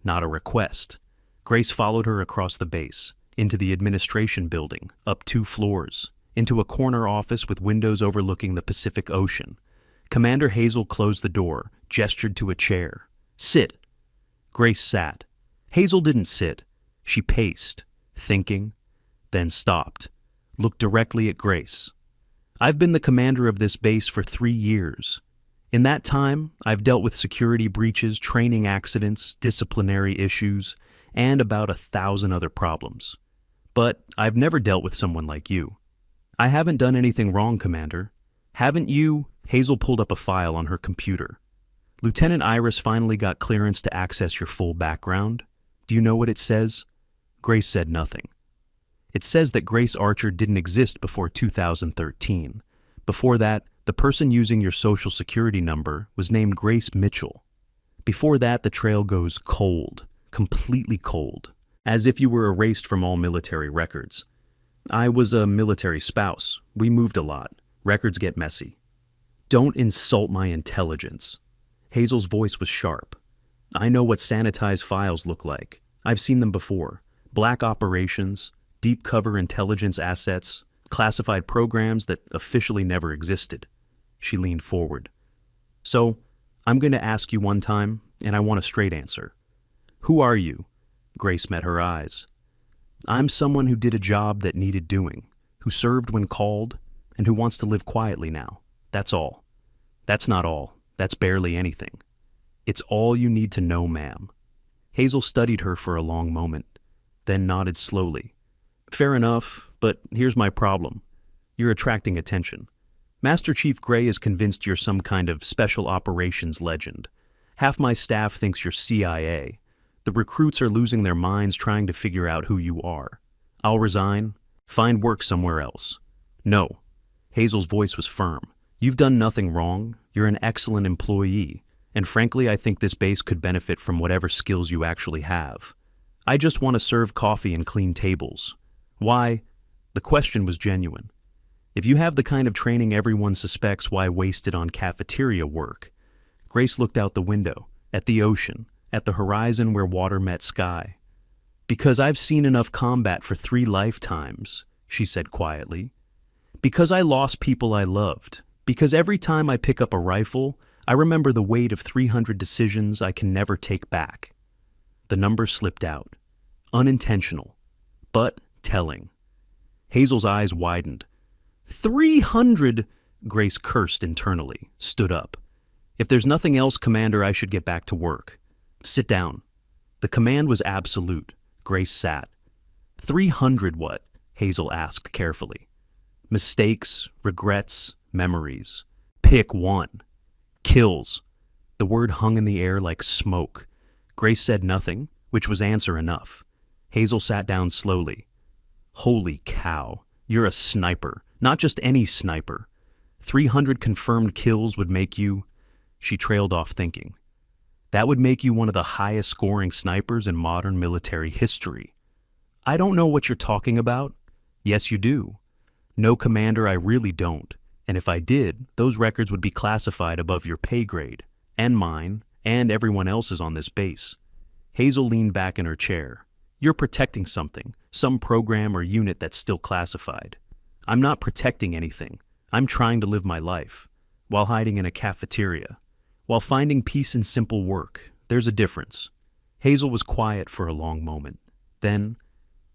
Not a request. Grace followed her across the base, into the administration building, up 2 floors, into a corner office with windows overlooking the Pacific Ocean. Commander Hazel closed the door, gestured to a chair. "Sit." Grace sat. Hazel didn't sit. She paced, thinking, then stopped, looked directly at Grace. "I've been the commander of this base for 3 years. In that time, I've dealt with security breaches, training accidents, disciplinary issues, and about 1,000 other problems. But I've never dealt with someone like you. I haven't done anything wrong, Commander. Haven't you?" Hazel pulled up a file on her computer. "Lieutenant Iris finally got clearance to access your full background. Do you know what it says?" Grace said nothing. "It says that Grace Archer didn't exist before 2013. Before that, the person using your social security number was named Grace Mitchell. Before that, the trail goes cold, completely cold, as if you were erased from all military records. I was a military spouse. We moved a lot. Records get messy." "Don't insult my intelligence." Hazel's voice was sharp. "I know what sanitized files look like. I've seen them before. Black operations, deep cover intelligence assets, classified programs that officially never existed." She leaned forward. "So, I'm going to ask you one time, and I want a straight answer. Who are you?" Grace met her eyes. "I'm someone who did a job that needed doing, who served when called, and who wants to live quietly now. That's all." "That's not all. That's barely anything." "It's all you need to know, ma'am." Hazel studied her for a long moment, then nodded slowly. "Fair enough, but here's my problem. You're attracting attention. Master Chief Gray is convinced you're some kind of special operations legend. Half my staff thinks you're CIA. The recruits are losing their minds trying to figure out who you are. I'll resign. Find work somewhere else." "No." Hazel's voice was firm. "You've done nothing wrong. You're an excellent employee. And frankly, I think this base could benefit from whatever skills you actually have. I just want to serve coffee and clean tables. Why? The question was genuine. If you have the kind of training everyone suspects, why waste it on cafeteria work? Grace looked out the window, at the ocean, at the horizon where water met sky. Because I've seen enough combat for 3 lifetimes, she said quietly. Because I lost people I loved. Because every time I pick up a rifle, I remember the weight of 300 decisions I can never take back. The number slipped out. Unintentional, but telling. Hazel's eyes widened. 300! Grace cursed internally, stood up. If there's nothing else, Commander, I should get back to work. Sit down. The command was absolute. Grace sat. 300 what? Hazel asked carefully. Mistakes, regrets, memories. Pick one. Kills. The word hung in the air like smoke. Grace said nothing, which was answer enough. Hazel sat down slowly. Holy cow, you're a sniper, not just any sniper. 300 confirmed kills would make you... She trailed off thinking. That would make you one of the highest scoring snipers in modern military history. I don't know what you're talking about. Yes, you do. No, Commander, I really don't. And if I did, those records would be classified above your pay grade, and mine, and everyone else's on this base. Hazel leaned back in her chair. You're protecting something, some program or unit that's still classified. I'm not protecting anything. I'm trying to live my life, while hiding in a cafeteria, while finding peace in simple work. There's a difference. Hazel was quiet for a long moment. Then,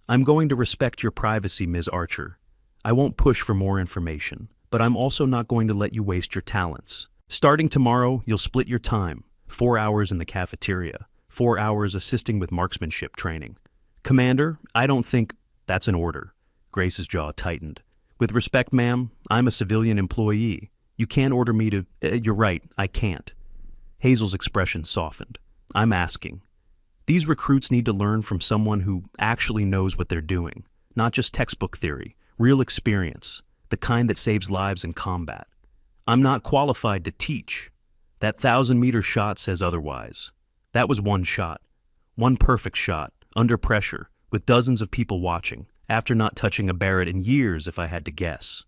I'm going to respect your privacy, Ms. Archer. I won't push for more information, but I'm also not going to let you waste your talents. Starting tomorrow, you'll split your time. 4 hours in the cafeteria, 4 hours assisting with marksmanship training. Commander, I don't think that's an order. Grace's jaw tightened. With respect, ma'am, I'm a civilian employee. You can't order me to... You're right, I can't. Hazel's expression softened. I'm asking. These recruits need to learn from someone who actually knows what they're doing, not just textbook theory, real experience, the kind that saves lives in combat. I'm not qualified to teach. That 1,000-meter shot says otherwise. That was one shot. One perfect shot, under pressure, with dozens of people watching, after not touching a Barrett in years if I had to guess.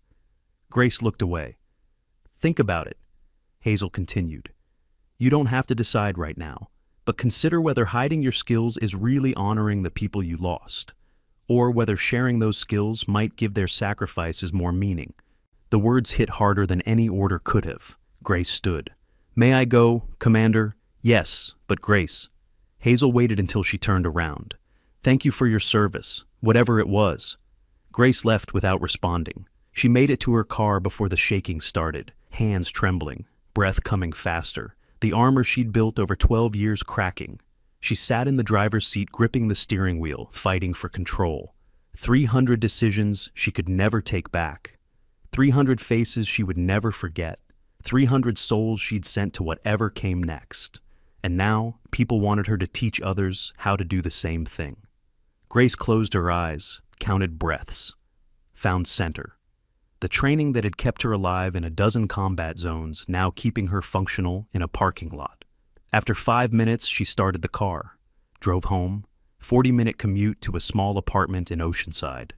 Grace looked away. Think about it, Hazel continued. You don't have to decide right now, but consider whether hiding your skills is really honoring the people you lost, or whether sharing those skills might give their sacrifices more meaning. The words hit harder than any order could have. Grace stood. May I go, Commander? Yes, but Grace. Hazel waited until she turned around. Thank you for your service, whatever it was. Grace left without responding. She made it to her car before the shaking started, hands trembling, breath coming faster, the armor she'd built over 12 years cracking. She sat in the driver's seat gripping the steering wheel, fighting for control. 300 decisions she could never take back. 300 faces she would never forget. 300 souls she'd sent to whatever came next. And now, people wanted her to teach others how to do the same thing. Grace closed her eyes, counted breaths, found center. The training that had kept her alive in a dozen combat zones now keeping her functional in a parking lot. After 5 minutes, she started the car, drove home, 40-minute commute to a small apartment in Oceanside.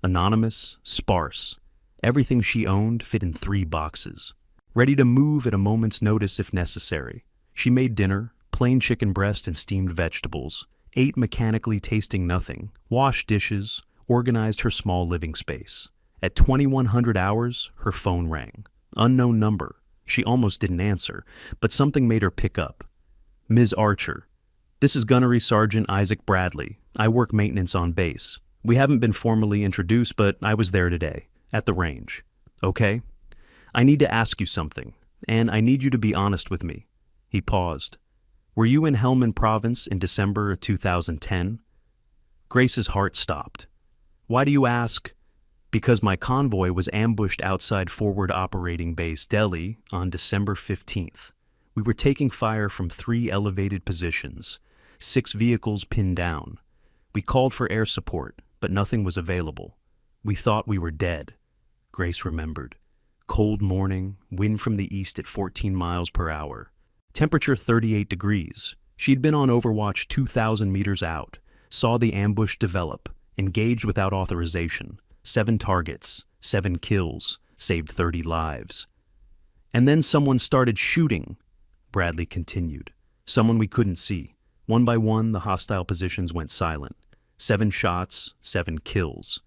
Anonymous, sparse. Everything she owned fit in 3 boxes. Ready to move at a moment's notice if necessary. She made dinner, plain chicken breast and steamed vegetables, ate mechanically tasting nothing, washed dishes, organized her small living space. At 2100 hours, her phone rang. Unknown number. She almost didn't answer, but something made her pick up. Ms. Archer. This is Gunnery Sergeant Isaac Bradley. I work maintenance on base. We haven't been formally introduced, but I was there today, at the range. Okay? I need to ask you something, and I need you to be honest with me. He paused. Were you in Helmand Province in December of 2010? Grace's heart stopped. Why do you ask? Because my convoy was ambushed outside Forward Operating Base Delhi on December 15th. We were taking fire from 3 elevated positions, 6 vehicles pinned down. We called for air support, but nothing was available. We thought we were dead. Grace remembered. Cold morning, wind from the east at 14 miles per hour. Temperature 38 degrees. She'd been on overwatch 2,000 meters out, saw the ambush develop, engaged without authorization. 7 targets, 7 kills, saved 30 lives. And then someone started shooting, Bradley continued. Someone we couldn't see. One by one, the hostile positions went silent. 7 shots, 7 kills.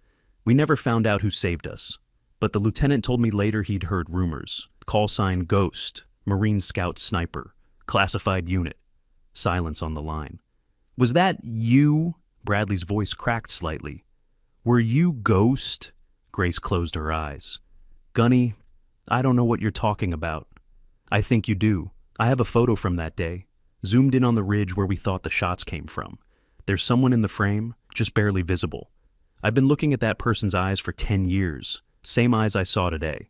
We never found out who saved us. But the lieutenant told me later he'd heard rumors. Call sign Ghost, Marine Scout Sniper, classified unit. Silence on the line. Was that you? Bradley's voice cracked slightly. Were you Ghost? Grace closed her eyes. Gunny, I don't know what you're talking about. I think you do. I have a photo from that day, zoomed in on the ridge where we thought the shots came from. There's someone in the frame, just barely visible. I've been looking at that person's eyes for 10 years, same eyes I saw today.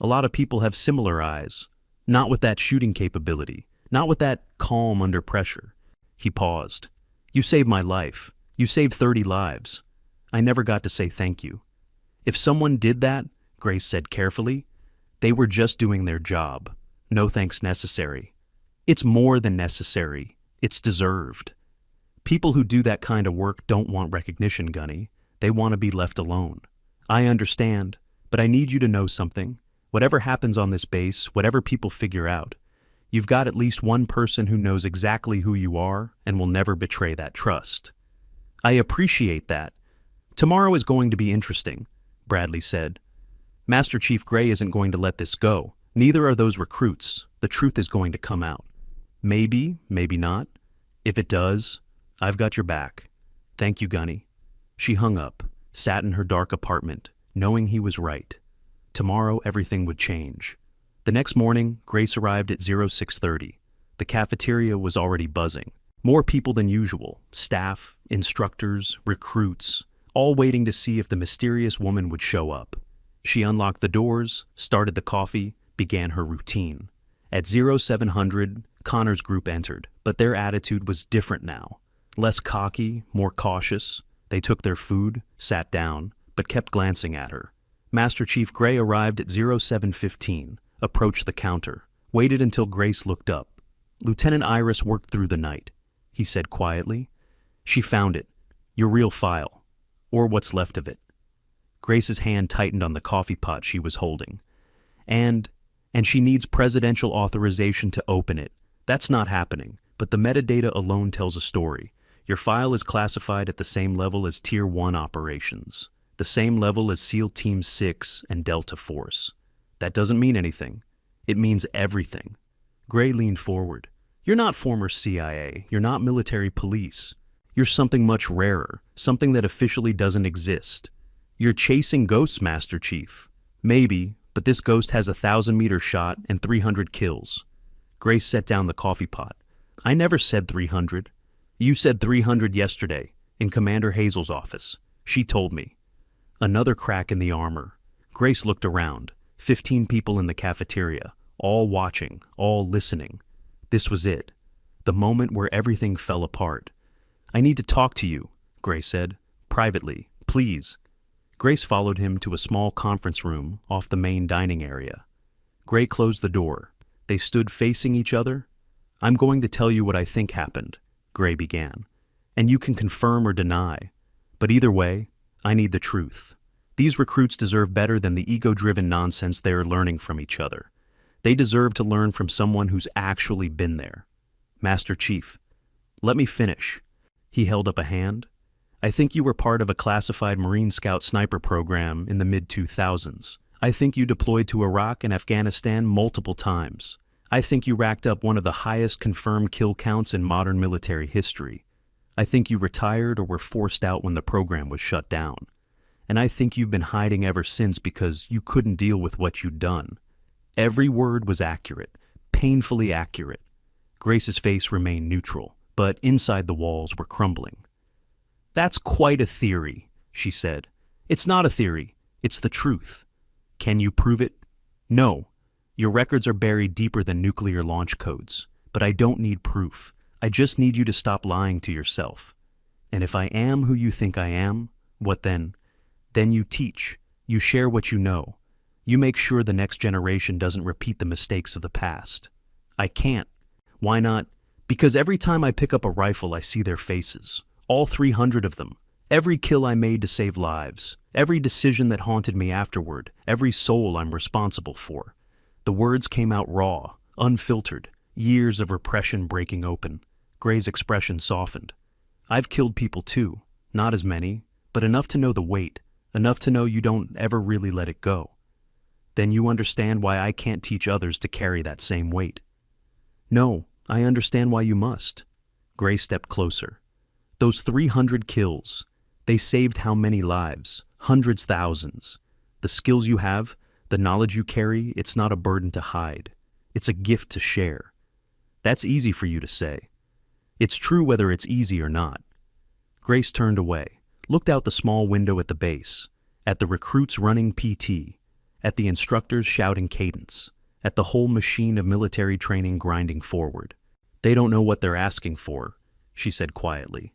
A lot of people have similar eyes, not with that shooting capability, not with that calm under pressure. He paused. You saved my life. You saved 30 lives. I never got to say thank you. If someone did that, Grace said carefully, they were just doing their job. No thanks necessary. It's more than necessary. It's deserved. People who do that kind of work don't want recognition, Gunny. They want to be left alone. I understand, but I need you to know something. Whatever happens on this base, whatever people figure out, you've got at least one person who knows exactly who you are and will never betray that trust. I appreciate that. Tomorrow is going to be interesting, Bradley said. Master Chief Gray isn't going to let this go. Neither are those recruits. The truth is going to come out. Maybe, maybe not. If it does, I've got your back. Thank you, Gunny. She hung up, sat in her dark apartment, knowing he was right. Tomorrow everything would change. The next morning, Grace arrived at 0630. The cafeteria was already buzzing. More people than usual, staff, instructors, recruits, all waiting to see if the mysterious woman would show up. She unlocked the doors, started the coffee, began her routine. At 0700, Connor's group entered, but their attitude was different now. Less cocky, more cautious. They took their food, sat down, but kept glancing at her. Master Chief Gray arrived at 0715, approached the counter, waited until Grace looked up. Lieutenant Iris worked through the night, he said quietly. She found it, your real file, or what's left of it. Grace's hand tightened on the coffee pot she was holding. And she needs presidential authorization to open it. That's not happening, but the metadata alone tells a story. Your file is classified at the same level as Tier 1 operations, the same level as SEAL Team 6 and Delta Force. That doesn't mean anything. It means everything. Gray leaned forward. You're not former CIA. You're not military police. You're something much rarer, something that officially doesn't exist. You're chasing ghosts, Master Chief. Maybe, but this ghost has a 1,000-meter shot and 300 kills. Grace set down the coffee pot. I never said 300. You said 300 yesterday, in Commander Hazel's office. She told me. Another crack in the armor. Grace looked around. 15 people in the cafeteria, all watching, all listening. This was it. The moment where everything fell apart. I need to talk to you, Gray said. Privately, please. Grace followed him to a small conference room off the main dining area. Gray closed the door. They stood facing each other. I'm going to tell you what I think happened, Gray began, and you can confirm or deny. But either way, I need the truth. These recruits deserve better than the ego-driven nonsense they are learning from each other. They deserve to learn from someone who's actually been there. Master Chief, let me finish. He held up a hand. I think you were part of a classified Marine Scout sniper program in the mid-2000s. I think you deployed to Iraq and Afghanistan multiple times. I think you racked up one of the highest confirmed kill counts in modern military history. I think you retired or were forced out when the program was shut down. And I think you've been hiding ever since because you couldn't deal with what you'd done. Every word was accurate, painfully accurate. Grace's face remained neutral, but inside the walls were crumbling. That's quite a theory, she said. It's not a theory, it's the truth. Can you prove it? No. Your records are buried deeper than nuclear launch codes, but I don't need proof. I just need you to stop lying to yourself. And if I am who you think I am, what then? Then you teach. You share what you know. You make sure the next generation doesn't repeat the mistakes of the past. I can't. Why not? Because every time I pick up a rifle, I see their faces. All 300 of them. Every kill I made to save lives. Every decision that haunted me afterward. Every soul I'm responsible for. The words came out raw, unfiltered, years of repression breaking open. Gray's expression softened. I've killed people too. Not as many, but enough to know the weight. Enough to know you don't ever really let it go. Then you understand why I can't teach others to carry that same weight. No, I understand why you must. Gray stepped closer. Those 300 kills, they saved how many lives? Hundreds, thousands. The skills you have, the knowledge you carry, it's not a burden to hide. It's a gift to share. That's easy for you to say. It's true whether it's easy or not. Grace turned away, looked out the small window at the base, at the recruits running PT, at the instructors shouting cadence, at the whole machine of military training grinding forward. They don't know what they're asking for, she said quietly.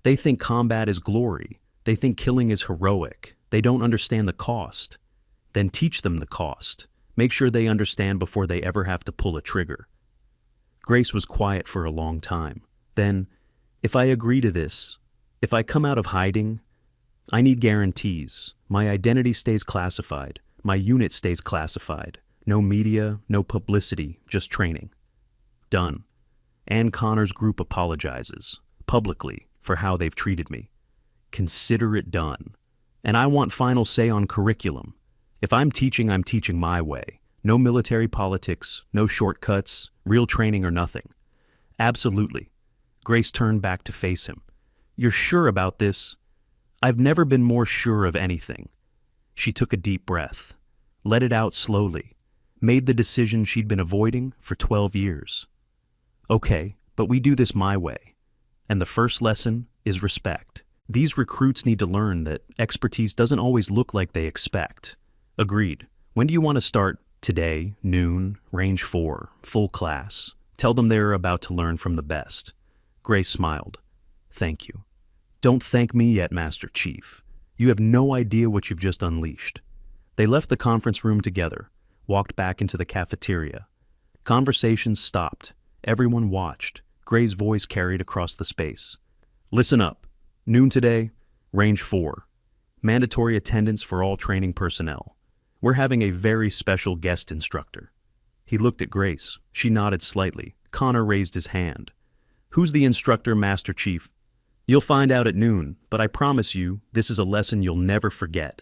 They think combat is glory. They think killing is heroic. They don't understand the cost. Then teach them the cost. Make sure they understand before they ever have to pull a trigger. Grace was quiet for a long time. Then, if I agree to this, if I come out of hiding, I need guarantees. My identity stays classified. My unit stays classified. No media, no publicity, just training. Done. Ann Connor's group apologizes, publicly, for how they've treated me. Consider it done. And I want final say on curriculum. If I'm teaching my way. No military politics, no shortcuts, real training or nothing. Absolutely. Grace turned back to face him. You're sure about this? I've never been more sure of anything. She took a deep breath, let it out slowly, made the decision she'd been avoiding for 12 years. Okay, but we do this my way. And the first lesson is respect. These recruits need to learn that expertise doesn't always look like they expect. Agreed. When do you want to start? Today, noon, range 4, full class. Tell them they're about to learn from the best. Grace smiled. Thank you. Don't thank me yet, Master Chief. You have no idea what you've just unleashed. They left the conference room together, walked back into the cafeteria. Conversations stopped. Everyone watched. Gray's voice carried across the space. Listen up. Noon today, range 4. Mandatory attendance for all training personnel. We're having a very special guest instructor. He looked at Grace. She nodded slightly. Connor raised his hand. Who's the instructor, Master Chief? You'll find out at noon, but I promise you, this is a lesson you'll never forget.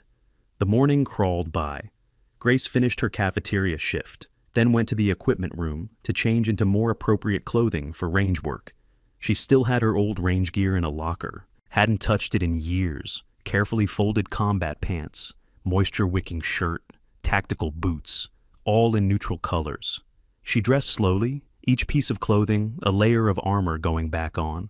The morning crawled by. Grace finished her cafeteria shift, then went to the equipment room to change into more appropriate clothing for range work. She still had her old range gear in a locker, hadn't touched it in years, carefully folded combat pants, moisture-wicking shirt, tactical boots, all in neutral colors. She dressed slowly, each piece of clothing a layer of armor going back on,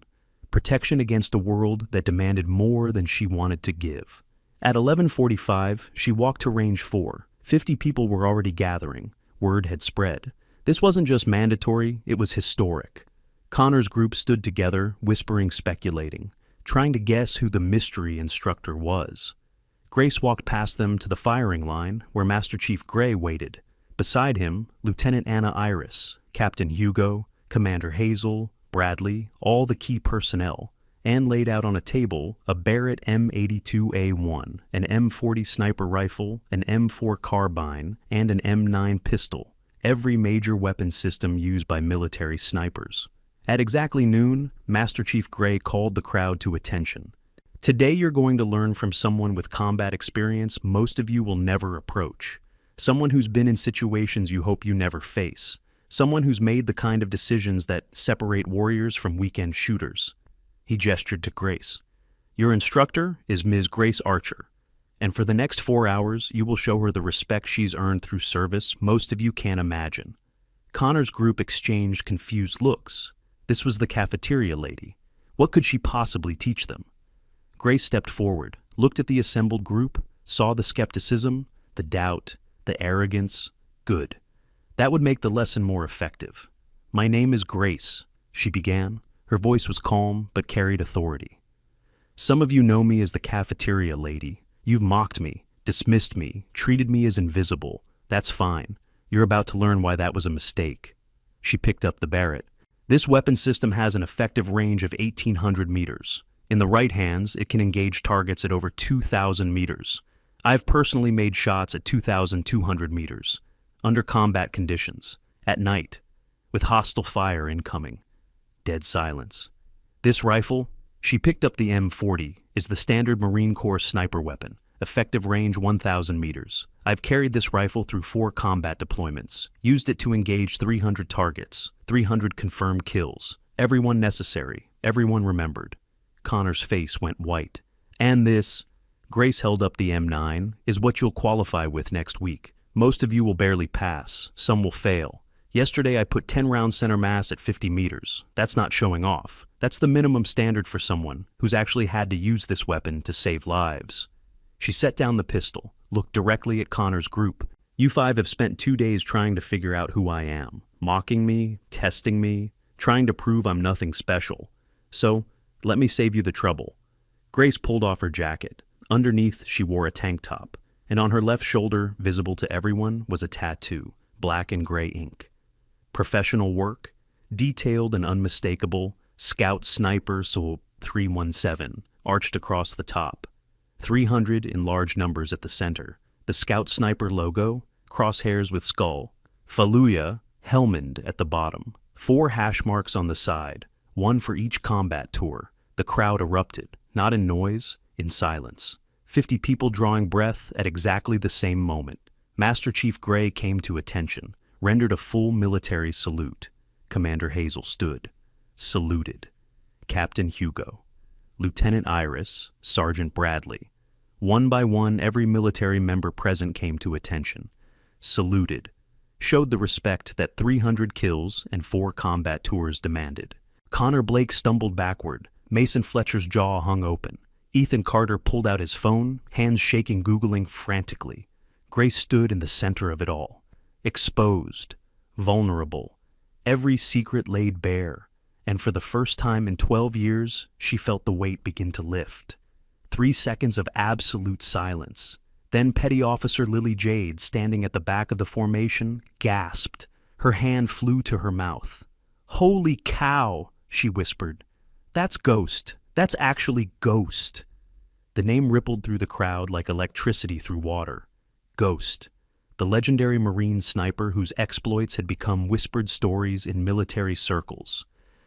protection against a world that demanded more than she wanted to give. At 11:45, she walked to range 4. 50 people were already gathering. Word had spread. This wasn't just mandatory, it was historic. Connor's group stood together, whispering, speculating, trying to guess who the mystery instructor was. Grace walked past them to the firing line, where Master Chief Gray waited. Beside him, Lieutenant Anna Iris, Captain Hugo, Commander Hazel, Bradley, all the key personnel, and laid out on a table a Barrett M82A1, an M40 sniper rifle, an M4 carbine, and an M9 pistol, every major weapon system used by military snipers. At exactly noon, Master Chief Gray called the crowd to attention. Today you're going to learn from someone with combat experience most of you will never approach. Someone who's been in situations you hope you never face. Someone who's made the kind of decisions that separate warriors from weekend shooters. He gestured to Grace. Your instructor is Ms. Grace Archer, and for the next 4 hours you will show her the respect she's earned through service most of you can't imagine. Connor's group exchanged confused looks. This was the cafeteria lady. What could she possibly teach them? Grace stepped forward, looked at the assembled group, saw the skepticism, the doubt, the arrogance. Good. That would make the lesson more effective. My name is Grace, she began. Her voice was calm, but carried authority. Some of you know me as the cafeteria lady. You've mocked me, dismissed me, treated me as invisible. That's fine. You're about to learn why that was a mistake. She picked up the Barrett. This weapon system has an effective range of 1,800 meters. In the right hands, it can engage targets at over 2,000 meters. I've personally made shots at 2,200 meters, under combat conditions, at night, with hostile fire incoming. Dead silence. This rifle, she picked up the M40, is the standard Marine Corps sniper weapon, effective range 1,000 meters. I've carried this rifle through 4 combat deployments, used it to engage 300 targets, 300 confirmed kills. Everyone necessary, everyone remembered. Connor's face went white. And this, Grace held up the M9, is what you'll qualify with next week. Most of you will barely pass, some will fail. Yesterday I put 10 round center mass at 50 meters. That's not showing off. That's the minimum standard for someone who's actually had to use this weapon to save lives. She set down the pistol, looked directly at Connor's group. You 5 have spent 2 days trying to figure out who I am, mocking me, testing me, trying to prove I'm nothing special. So, let me save you the trouble. Grace pulled off her jacket. Underneath, she wore a tank top, and on her left shoulder, visible to everyone, was a tattoo, black and gray ink. Professional work, detailed and unmistakable, Scout Sniper SOL 317, arched across the top. 300 in large numbers at the center. The Scout Sniper logo, crosshairs with skull. Fallujah, Helmand at the bottom. 4 hash marks on the side, one for each combat tour. The crowd erupted, not in noise, in silence. 50 people drawing breath at exactly the same moment. Master Chief Gray came to attention, rendered a full military salute. Commander Hazel stood, saluted. Captain Hugo, Lieutenant Iris, Sergeant Bradley. One by one, every military member present came to attention, saluted, showed the respect that 300 kills and 4 combat tours demanded. Connor Blake stumbled backward. Mason Fletcher's jaw hung open. Ethan Carter pulled out his phone, hands shaking, Googling frantically. Grace stood in the center of it all, exposed, vulnerable, every secret laid bare, and for the first time in 12 years, she felt the weight begin to lift. 3 seconds of absolute silence. Then Petty Officer Lily Jade, standing at the back of the formation, gasped. Her hand flew to her mouth. "Holy cow," she whispered. "That's Ghost. That's actually Ghost." The name rippled through the crowd like electricity through water. Ghost, the legendary Marine sniper whose exploits had become whispered stories in military circles.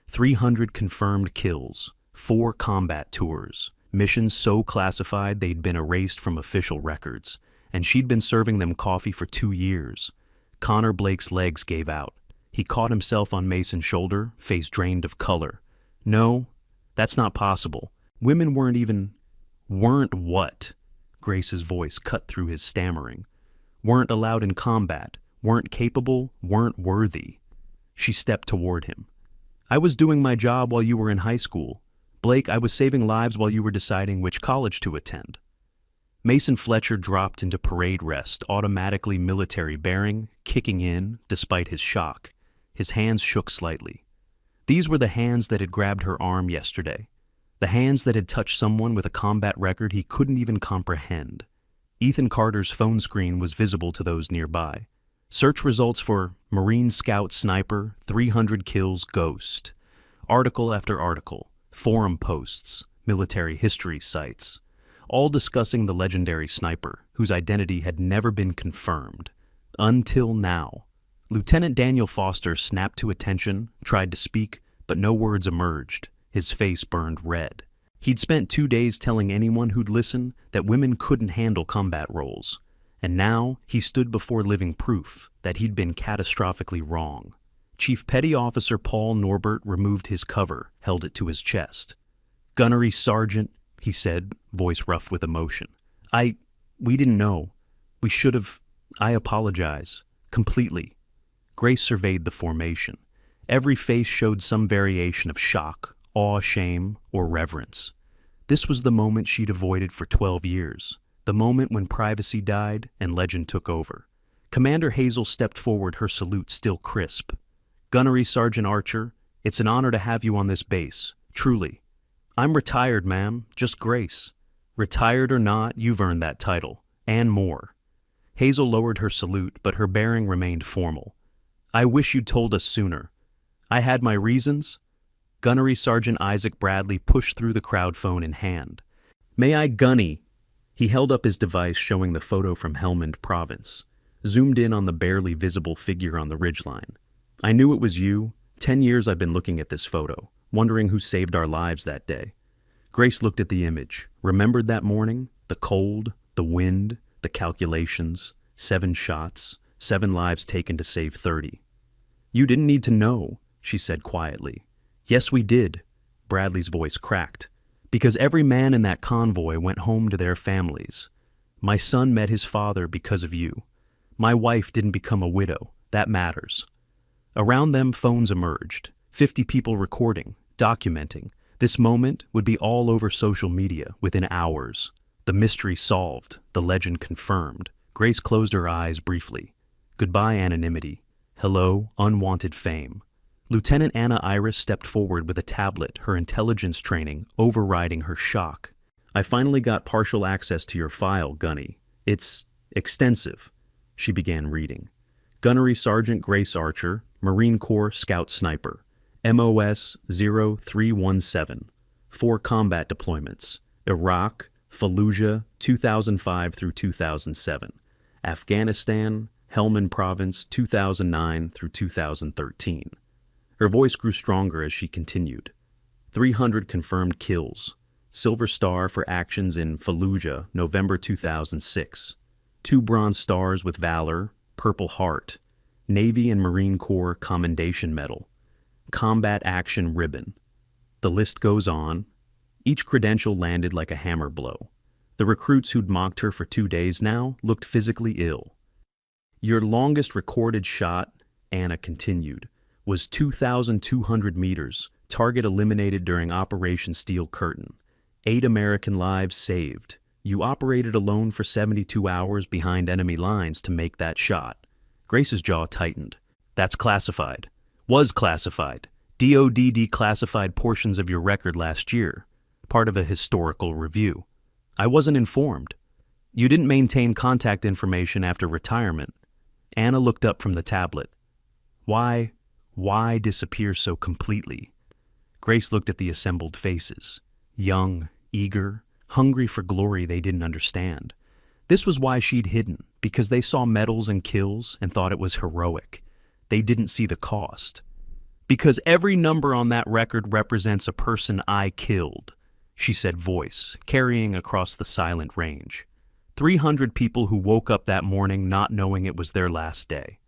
300 confirmed kills, 4 combat tours, missions so classified they'd been erased from official records, and she'd been serving them coffee for 2 years. Connor Blake's legs gave out. He caught himself on Mason's shoulder, face drained of color. "No, that's not possible. Women weren't what?" Grace's voice cut through his stammering. "Weren't allowed in combat, weren't capable, weren't worthy." She stepped toward him. "I was doing my job while you were in high school. Blake, I was saving lives while you were deciding which college to attend." Mason Fletcher dropped into parade rest, automatically military bearing, kicking in, despite his shock. His hands shook slightly. These were the hands that had grabbed her arm yesterday. The hands that had touched someone with a combat record he couldn't even comprehend. Ethan Carter's phone screen was visible to those nearby. Search results for Marine Scout Sniper, 300 kills Ghost. Article after article, forum posts, military history sites, all discussing the legendary sniper whose identity had never been confirmed. Until now. Lieutenant Daniel Foster snapped to attention, tried to speak, but no words emerged. His face burned red. He'd spent 2 days telling anyone who'd listen that women couldn't handle combat roles. And now he stood before living proof that he'd been catastrophically wrong. Chief Petty Officer Paul Norbert removed his cover, held it to his chest. "Gunnery Sergeant," he said, voice rough with emotion. We didn't know. We should have. I apologize. Completely." Grace surveyed the formation. Every face showed some variation of shock, awe, shame, or reverence. This was the moment she'd avoided for 12 years. The moment when privacy died and legend took over. Commander Hazel stepped forward, her salute still crisp. "Gunnery Sergeant Archer, it's an honor to have you on this base, truly. I'm retired, ma'am, just Grace. Retired or not, you've earned that title, and more." Hazel lowered her salute, but her bearing remained formal. "I wish you'd told us sooner. I had my reasons." Gunnery Sergeant Isaac Bradley pushed through the crowd, phone in hand. "May I, Gunny?" He held up his device showing the photo from Helmand Province, zoomed in on the barely visible figure on the ridgeline. "I knew it was you. 10 years I've been looking at this photo, wondering who saved our lives that day." Grace looked at the image, remembered that morning, the cold, the wind, the calculations, 7 shots, 7 lives taken to save 30. "You didn't need to know," she said quietly. "Yes, we did," Bradley's voice cracked, "because every man in that convoy went home to their families. My son met his father because of you. My wife didn't become a widow. That matters." Around them, phones emerged, 50 people recording, documenting. This moment would be all over social media within hours. The mystery solved, the legend confirmed. Grace closed her eyes briefly. Goodbye, anonymity. Hello, unwanted fame. Lieutenant Anna Iris stepped forward with a tablet, her intelligence training overriding her shock. "I finally got partial access to your file, Gunny. It's extensive," she began reading. "Gunnery Sergeant Grace Archer, Marine Corps Scout Sniper. MOS 0317. 4 combat deployments. Iraq, Fallujah, 2005 through 2007. Afghanistan, Helmand Province, 2009 through 2013. Her voice grew stronger as she continued. 300 confirmed kills. Silver Star for actions in Fallujah, November 2006. 2 Bronze Stars with Valor, Purple Heart. Navy and Marine Corps Commendation Medal. Combat Action Ribbon. The list goes on. Each credential landed like a hammer blow. The recruits who'd mocked her for 2 days now looked physically ill. "Your longest recorded shot," Anna continued, "was 2,200 meters, target eliminated during Operation Steel Curtain. 8 American lives saved. You operated alone for 72 hours behind enemy lines to make that shot." Grace's jaw tightened. "That's classified. Was classified. DoD declassified portions of your record last year, part of a historical review. I wasn't informed. You didn't maintain contact information after retirement." Anna looked up from the tablet. Why disappear so completely?" Grace looked at the assembled faces. Young, eager, hungry for glory they didn't understand. This was why she'd hidden, because they saw medals and kills and thought it was heroic. They didn't see the cost. "Because every number on that record represents a person I killed," she said, voice carrying across the silent range. 300 people who woke up that morning not knowing it was their last day.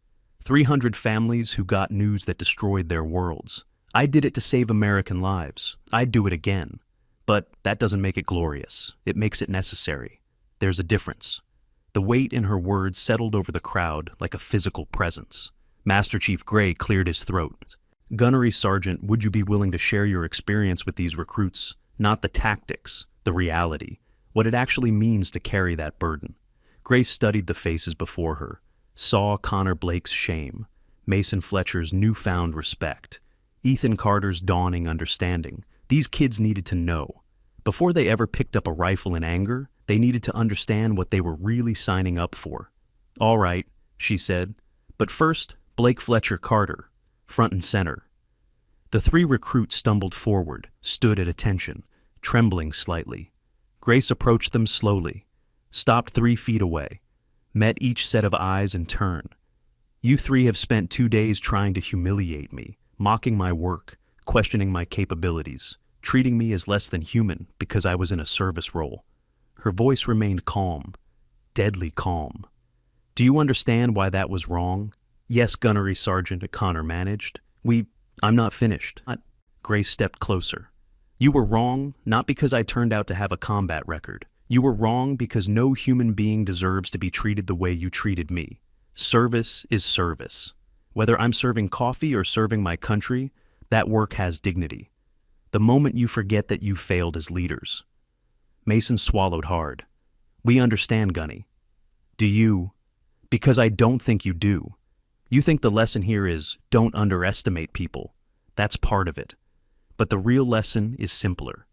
300 families who got news that destroyed their worlds. I did it to save American lives. I'd do it again. But that doesn't make it glorious. It makes it necessary. There's a difference. The weight in her words settled over the crowd like a physical presence. Master Chief Gray cleared his throat. "Gunnery Sergeant, would you be willing to share your experience with these recruits? Not the tactics, the reality, what it actually means to carry that burden." Grace studied the faces before her, saw Connor Blake's shame, Mason Fletcher's newfound respect, Ethan Carter's dawning understanding. These kids needed to know. Before they ever picked up a rifle in anger, they needed to understand what they were really signing up for. "All right," she said, "but first, Blake Fletcher Carter, front and center." The 3 recruits stumbled forward, stood at attention, trembling slightly. Grace approached them slowly, stopped 3 feet away, met each set of eyes in turn. "You 3 have spent 2 days trying to humiliate me, mocking my work, questioning my capabilities, treating me as less than human because I was in a service role." Her voice remained calm, deadly calm. "Do you understand why that was wrong?" "Yes, Gunnery Sergeant," Connor managed. I'm not finished." Grace stepped closer. "You were wrong, not because I turned out to have a combat record. You were wrong because no human being deserves to be treated the way you treated me. Service is service. Whether I'm serving coffee or serving my country, that work has dignity. The moment you forget that you failed as leaders." Mason swallowed hard. "We understand, Gunny. Do you? Because I don't think you do. You think the lesson here is don't underestimate people. That's part of it. But the real lesson is simpler.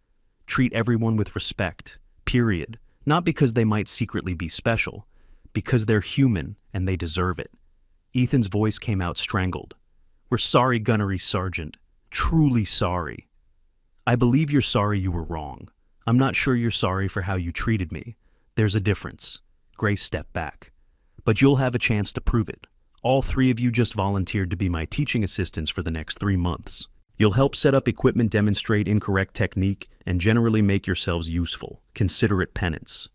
Treat everyone with respect, period. Not because they might secretly be special, because they're human and they deserve it." Ethan's voice came out strangled. "We're sorry, Gunnery Sergeant. Truly sorry." I believe you're sorry you were wrong. I'm not sure you're sorry for how you treated me. There's a difference. Grace stepped back. But you'll have a chance to prove it. All three of you just volunteered to be my teaching assistants for the next 3 months. You'll help set up equipment, demonstrate incorrect technique, and generally make yourselves useful. Consider it penance.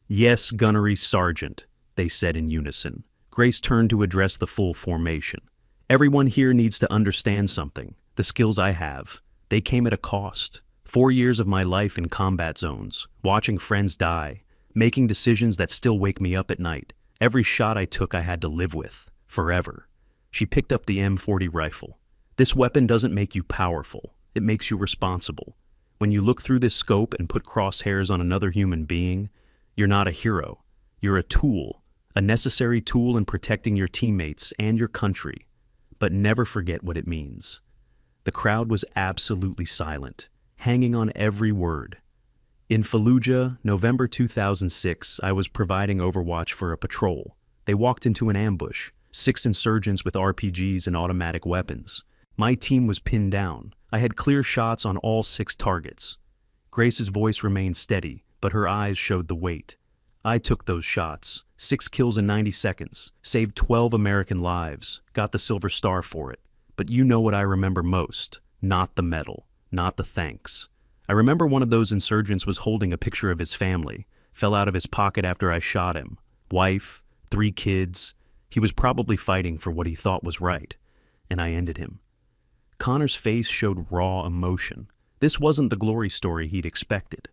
Yes, Gunnery Sergeant, they said in unison. Grace turned to address the full formation. Everyone here needs to understand something. The skills I have, they came at a cost. 4 years of my life in combat zones, watching friends die, making decisions that still wake me up at night. Every shot I took I had to live with, forever. She picked up the M40 rifle. This weapon doesn't make you powerful, it makes you responsible. When you look through this scope and put crosshairs on another human being, you're not a hero. You're a tool, a necessary tool in protecting your teammates and your country. But never forget what it means. The crowd was absolutely silent, hanging on every word. In Fallujah, November 2006, I was providing overwatch for a patrol. They walked into an ambush, 6 insurgents with RPGs and automatic weapons. My team was pinned down. I had clear shots on all 6 targets. Grace's voice remained steady, but her eyes showed the weight. I took those shots, 6 kills in 90 seconds, saved 12 American lives, got the Silver Star for it. But you know what I remember most, not the medal, not the thanks. I remember one of those insurgents was holding a picture of his family, fell out of his pocket after I shot him. Wife, 3 kids. He was probably fighting for what he thought was right, and I ended him. Connor's face showed raw emotion. This wasn't the glory story he'd expected.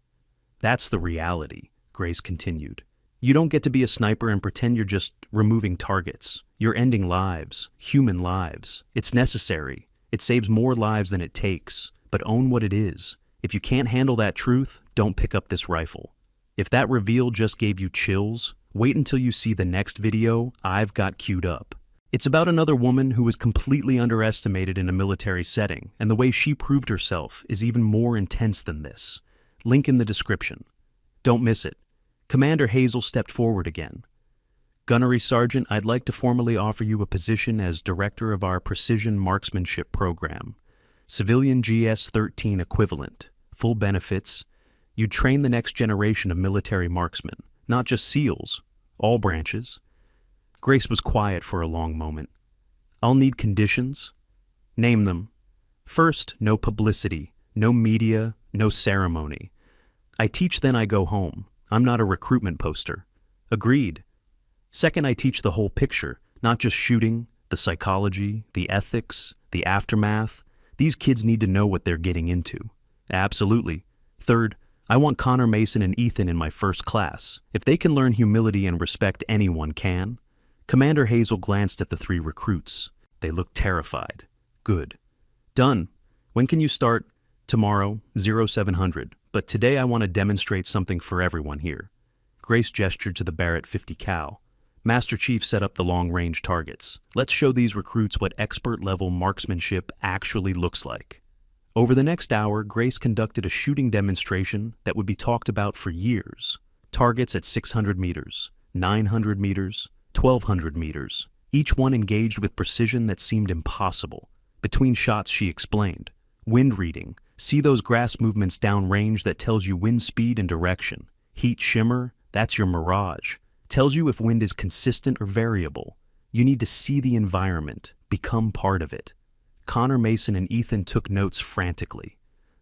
That's the reality, Grace continued. You don't get to be a sniper and pretend you're just removing targets. You're ending lives, human lives. It's necessary. It saves more lives than it takes. But own what it is. If you can't handle that truth, don't pick up this rifle. If that reveal just gave you chills, wait until you see the next video I've got queued up. It's about another woman who was completely underestimated in a military setting, and the way she proved herself is even more intense than this. Link in the description. Don't miss it. Commander Hazel stepped forward again. Gunnery Sergeant, I'd like to formally offer you a position as Director of our Precision Marksmanship Program. Civilian GS-13 equivalent. Full benefits. You train the next generation of military marksmen, not just SEALs, all branches. Grace was quiet for a long moment. I'll need conditions. Name them. First, no publicity, no media, no ceremony. I teach, then I go home. I'm not a recruitment poster. Agreed. Second, I teach the whole picture, not just shooting, the psychology, the ethics, the aftermath. These kids need to know what they're getting into. Absolutely. Third, I want Connor Mason and Ethan in my first class. If they can learn humility and respect, anyone can. Commander Hazel glanced at the 3 recruits. They looked terrified. Good. Done. When can you start? Tomorrow, 0700. But today I want to demonstrate something for everyone here. Grace gestured to the Barrett 50 cal. Master Chief set up the long-range targets. Let's show these recruits what expert-level marksmanship actually looks like. Over the next hour, Grace conducted a shooting demonstration that would be talked about for years. Targets at 600 meters, 900 meters, 1200 meters, each one engaged with precision that seemed impossible. Between shots, she explained. Wind reading. See those grass movements downrange that tells you wind speed and direction. Heat shimmer, that's your mirage. Tells you if wind is consistent or variable. You need to see the environment, become part of it. Connor Mason and Ethan took notes frantically.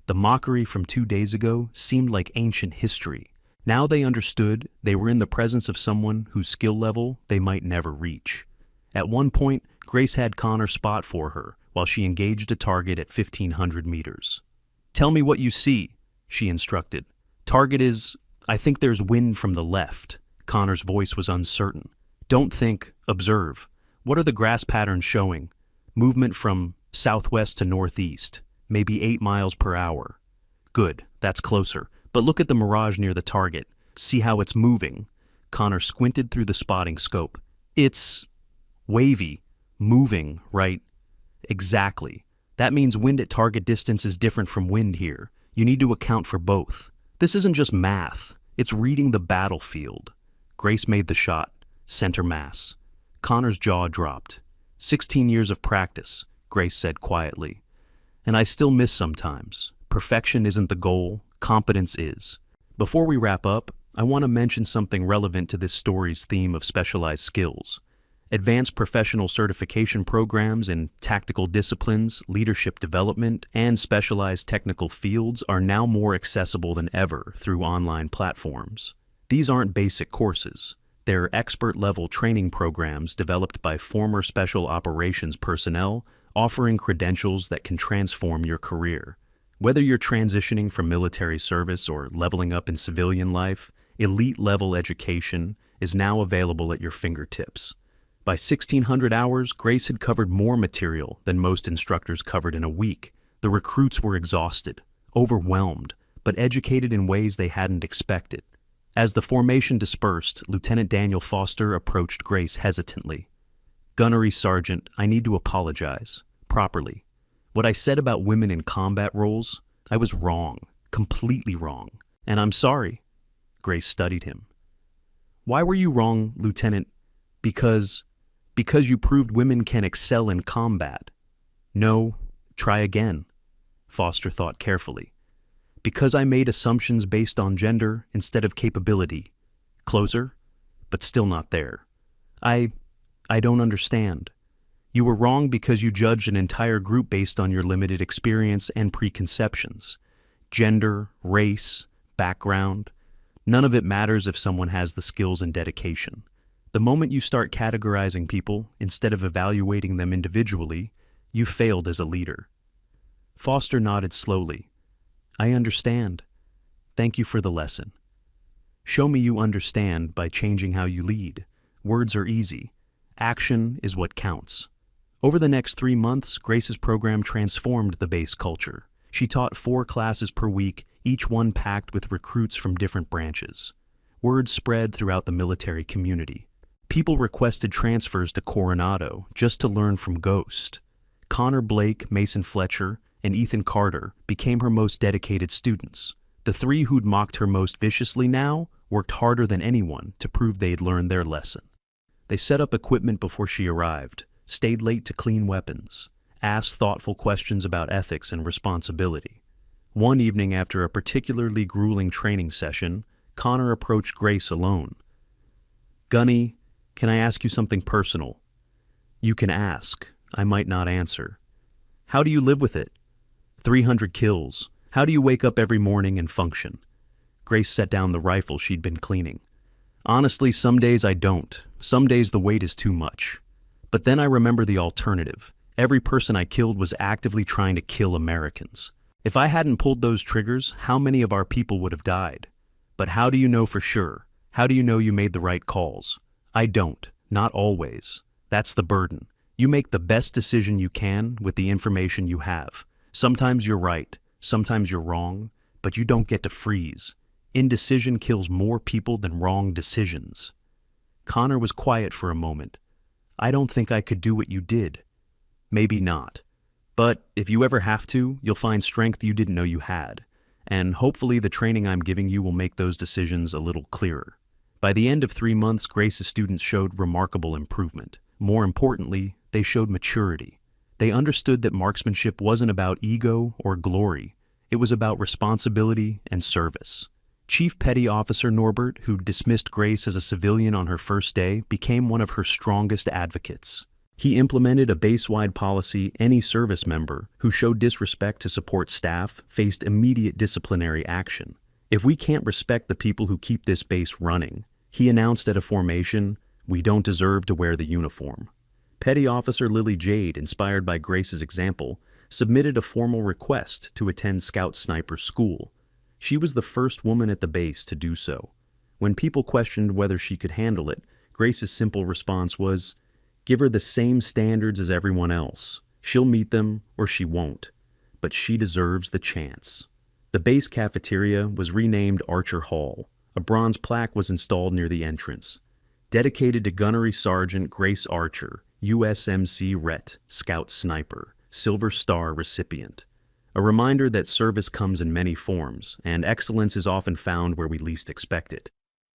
The mockery from 2 days ago seemed like ancient history. Now they understood they were in the presence of someone whose skill level they might never reach. At one point, Grace had Connor spot for her while she engaged a target at 1500 meters. Tell me what you see, she instructed. Target is, I think there's wind from the left. Connor's voice was uncertain. Don't think, observe. What are the grass patterns showing? Movement from southwest to northeast, maybe 8 miles per hour. Good, that's closer. But look at the mirage near the target. See how it's moving. Connor squinted through the spotting scope. It's wavy, moving, right? Exactly. That means wind at target distance is different from wind here. You need to account for both. This isn't just math. It's reading the battlefield. Grace made the shot. Center mass. Connor's jaw dropped. 16 years of practice, Grace said quietly. And I still miss sometimes, Perfection isn't the goal, competence is. Before we wrap up, I want to mention something relevant to this story's theme of specialized skills. Advanced professional certification programs in tactical disciplines, leadership development, and specialized technical fields are now more accessible than ever through online platforms. These aren't basic courses. They're expert-level training programs developed by former special operations personnel, offering credentials that can transform your career. Whether you're transitioning from military service or leveling up in civilian life, elite-level education is now available at your fingertips. By 1,600 hours, Grace had covered more material than most instructors covered in a week. The recruits were exhausted, overwhelmed, but educated in ways they hadn't expected. As the formation dispersed, Lieutenant Daniel Foster approached Grace hesitantly. "Gunnery Sergeant, I need to apologize. Properly. What I said about women in combat roles, I was wrong, completely wrong, and I'm sorry." Grace studied him. "Why were you wrong, Lieutenant? Because you proved women can excel in combat." "No, try again." Foster thought carefully. "Because I made assumptions based on gender instead of capability." Closer, but still not there. I don't understand." "You were wrong because you judged an entire group based on your limited experience and preconceptions. Gender, race, background. None of it matters if someone has the skills and dedication. The moment you start categorizing people instead of evaluating them individually, you failed as a leader." Foster nodded slowly. "I understand. Thank you for the lesson. Show me you understand by changing how you lead. Words are easy. Action is what counts." Over the next 3 months, Grace's program transformed the base culture. She taught 4 classes per week, each one packed with recruits from different branches. Word spread throughout the military community. People requested transfers to Coronado just to learn from Ghost. Connor Blake, Mason Fletcher, and Ethan Carter became her most dedicated students. The 3 who'd mocked her most viciously now worked harder than anyone to prove they'd learned their lesson. They set up equipment before she arrived, stayed late to clean weapons, asked thoughtful questions about ethics and responsibility. One evening after a particularly grueling training session, Connor approached Grace alone. "Gunny, can I ask you something personal?" "You can ask. I might not answer." "How do you live with it?" 300 kills. How do you wake up every morning and function?" Grace set down the rifle she'd been cleaning. "Honestly, some days I don't. Some days the weight is too much. But then I remember the alternative. Every person I killed was actively trying to kill Americans. If I hadn't pulled those triggers, how many of our people would have died? But how do you know for sure? How do you know you made the right calls? I don't. Not always. That's the burden. You make the best decision you can with the information you have. Sometimes you're right, sometimes you're wrong, but you don't get to freeze. Indecision kills more people than wrong decisions." Connor was quiet for a moment. "I don't think I could do what you did." "Maybe not. But if you ever have to, you'll find strength you didn't know you had. And hopefully the training I'm giving you will make those decisions a little clearer." By the end of 3 months, Grace's students showed remarkable improvement. More importantly, they showed maturity. They understood that marksmanship wasn't about ego or glory. It was about responsibility and service. Chief Petty Officer Norbert, who dismissed Grace as a civilian on her first day, became one of her strongest advocates. He implemented a base-wide policy: any service member who showed disrespect to support staff faced immediate disciplinary action. "If we can't respect the people who keep this base running," he announced at a formation, "we don't deserve to wear the uniform." Petty Officer Lily Jade, inspired by Grace's example, submitted a formal request to attend Scout Sniper School. She was the first woman at the base to do so. When people questioned whether she could handle it, Grace's simple response was, "Give her the same standards as everyone else. She'll meet them or she won't. But she deserves the chance." The base cafeteria was renamed Archer Hall. A bronze plaque was installed near the entrance, dedicated to Gunnery Sergeant Grace Archer, USMC Ret, Scout Sniper, Silver Star recipient. A reminder that service comes in many forms, and excellence is often found where we least expect it.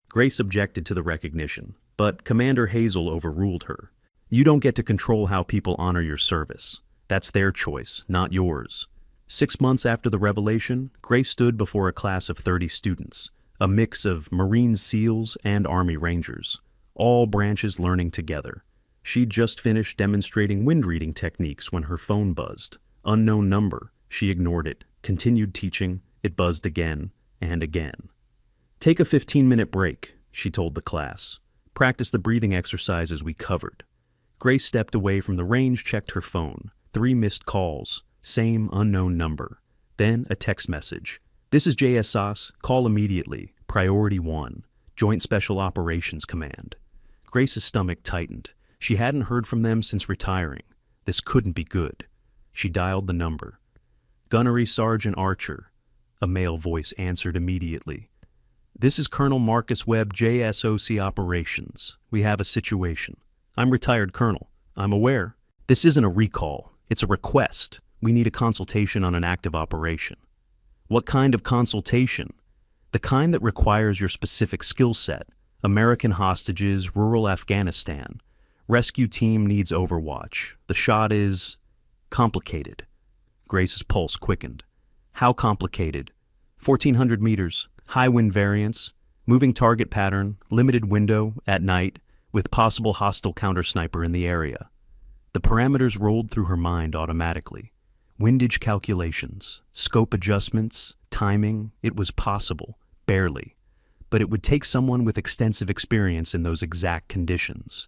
Grace objected to the recognition, but Commander Hazel overruled her. "You don't get to control how people honor your service. That's their choice, not yours." 6 months after the revelation, Grace stood before a class of 30 students, a mix of Marine SEALs and Army Rangers, all branches learning together. She'd just finished demonstrating wind reading techniques when her phone buzzed. Unknown number. She ignored it, continued teaching. It buzzed again and again. "Take a 15-minute break," she told the class. "Practice the breathing exercises we covered." Grace stepped away from the range, checked her phone. 3 missed calls, same unknown number. Then a text message. "This is JSOS. Call immediately. Priority 1. Joint Special Operations Command." Grace's stomach tightened. She hadn't heard from them since retiring. This couldn't be good. She dialed the number. "Gunnery Sergeant Archer." A male voice answered immediately. "This is Colonel Marcus Webb, JSOC Operations. We have a situation." "I'm retired Colonel. I'm aware. This isn't a recall. It's a request. We need a consultation on an active operation." "What kind of consultation?" "The kind that requires your specific skill set. American hostages, rural Afghanistan. Rescue team needs overwatch. The shot is complicated." Grace's pulse quickened. "How complicated?" 1,400 meters, high wind variance, moving target pattern, limited window, at night, with possible hostile counter-sniper in the area. The parameters rolled through her mind automatically. Windage calculations, scope adjustments, timing. It was possible, barely. But it would take someone with extensive experience in those exact conditions.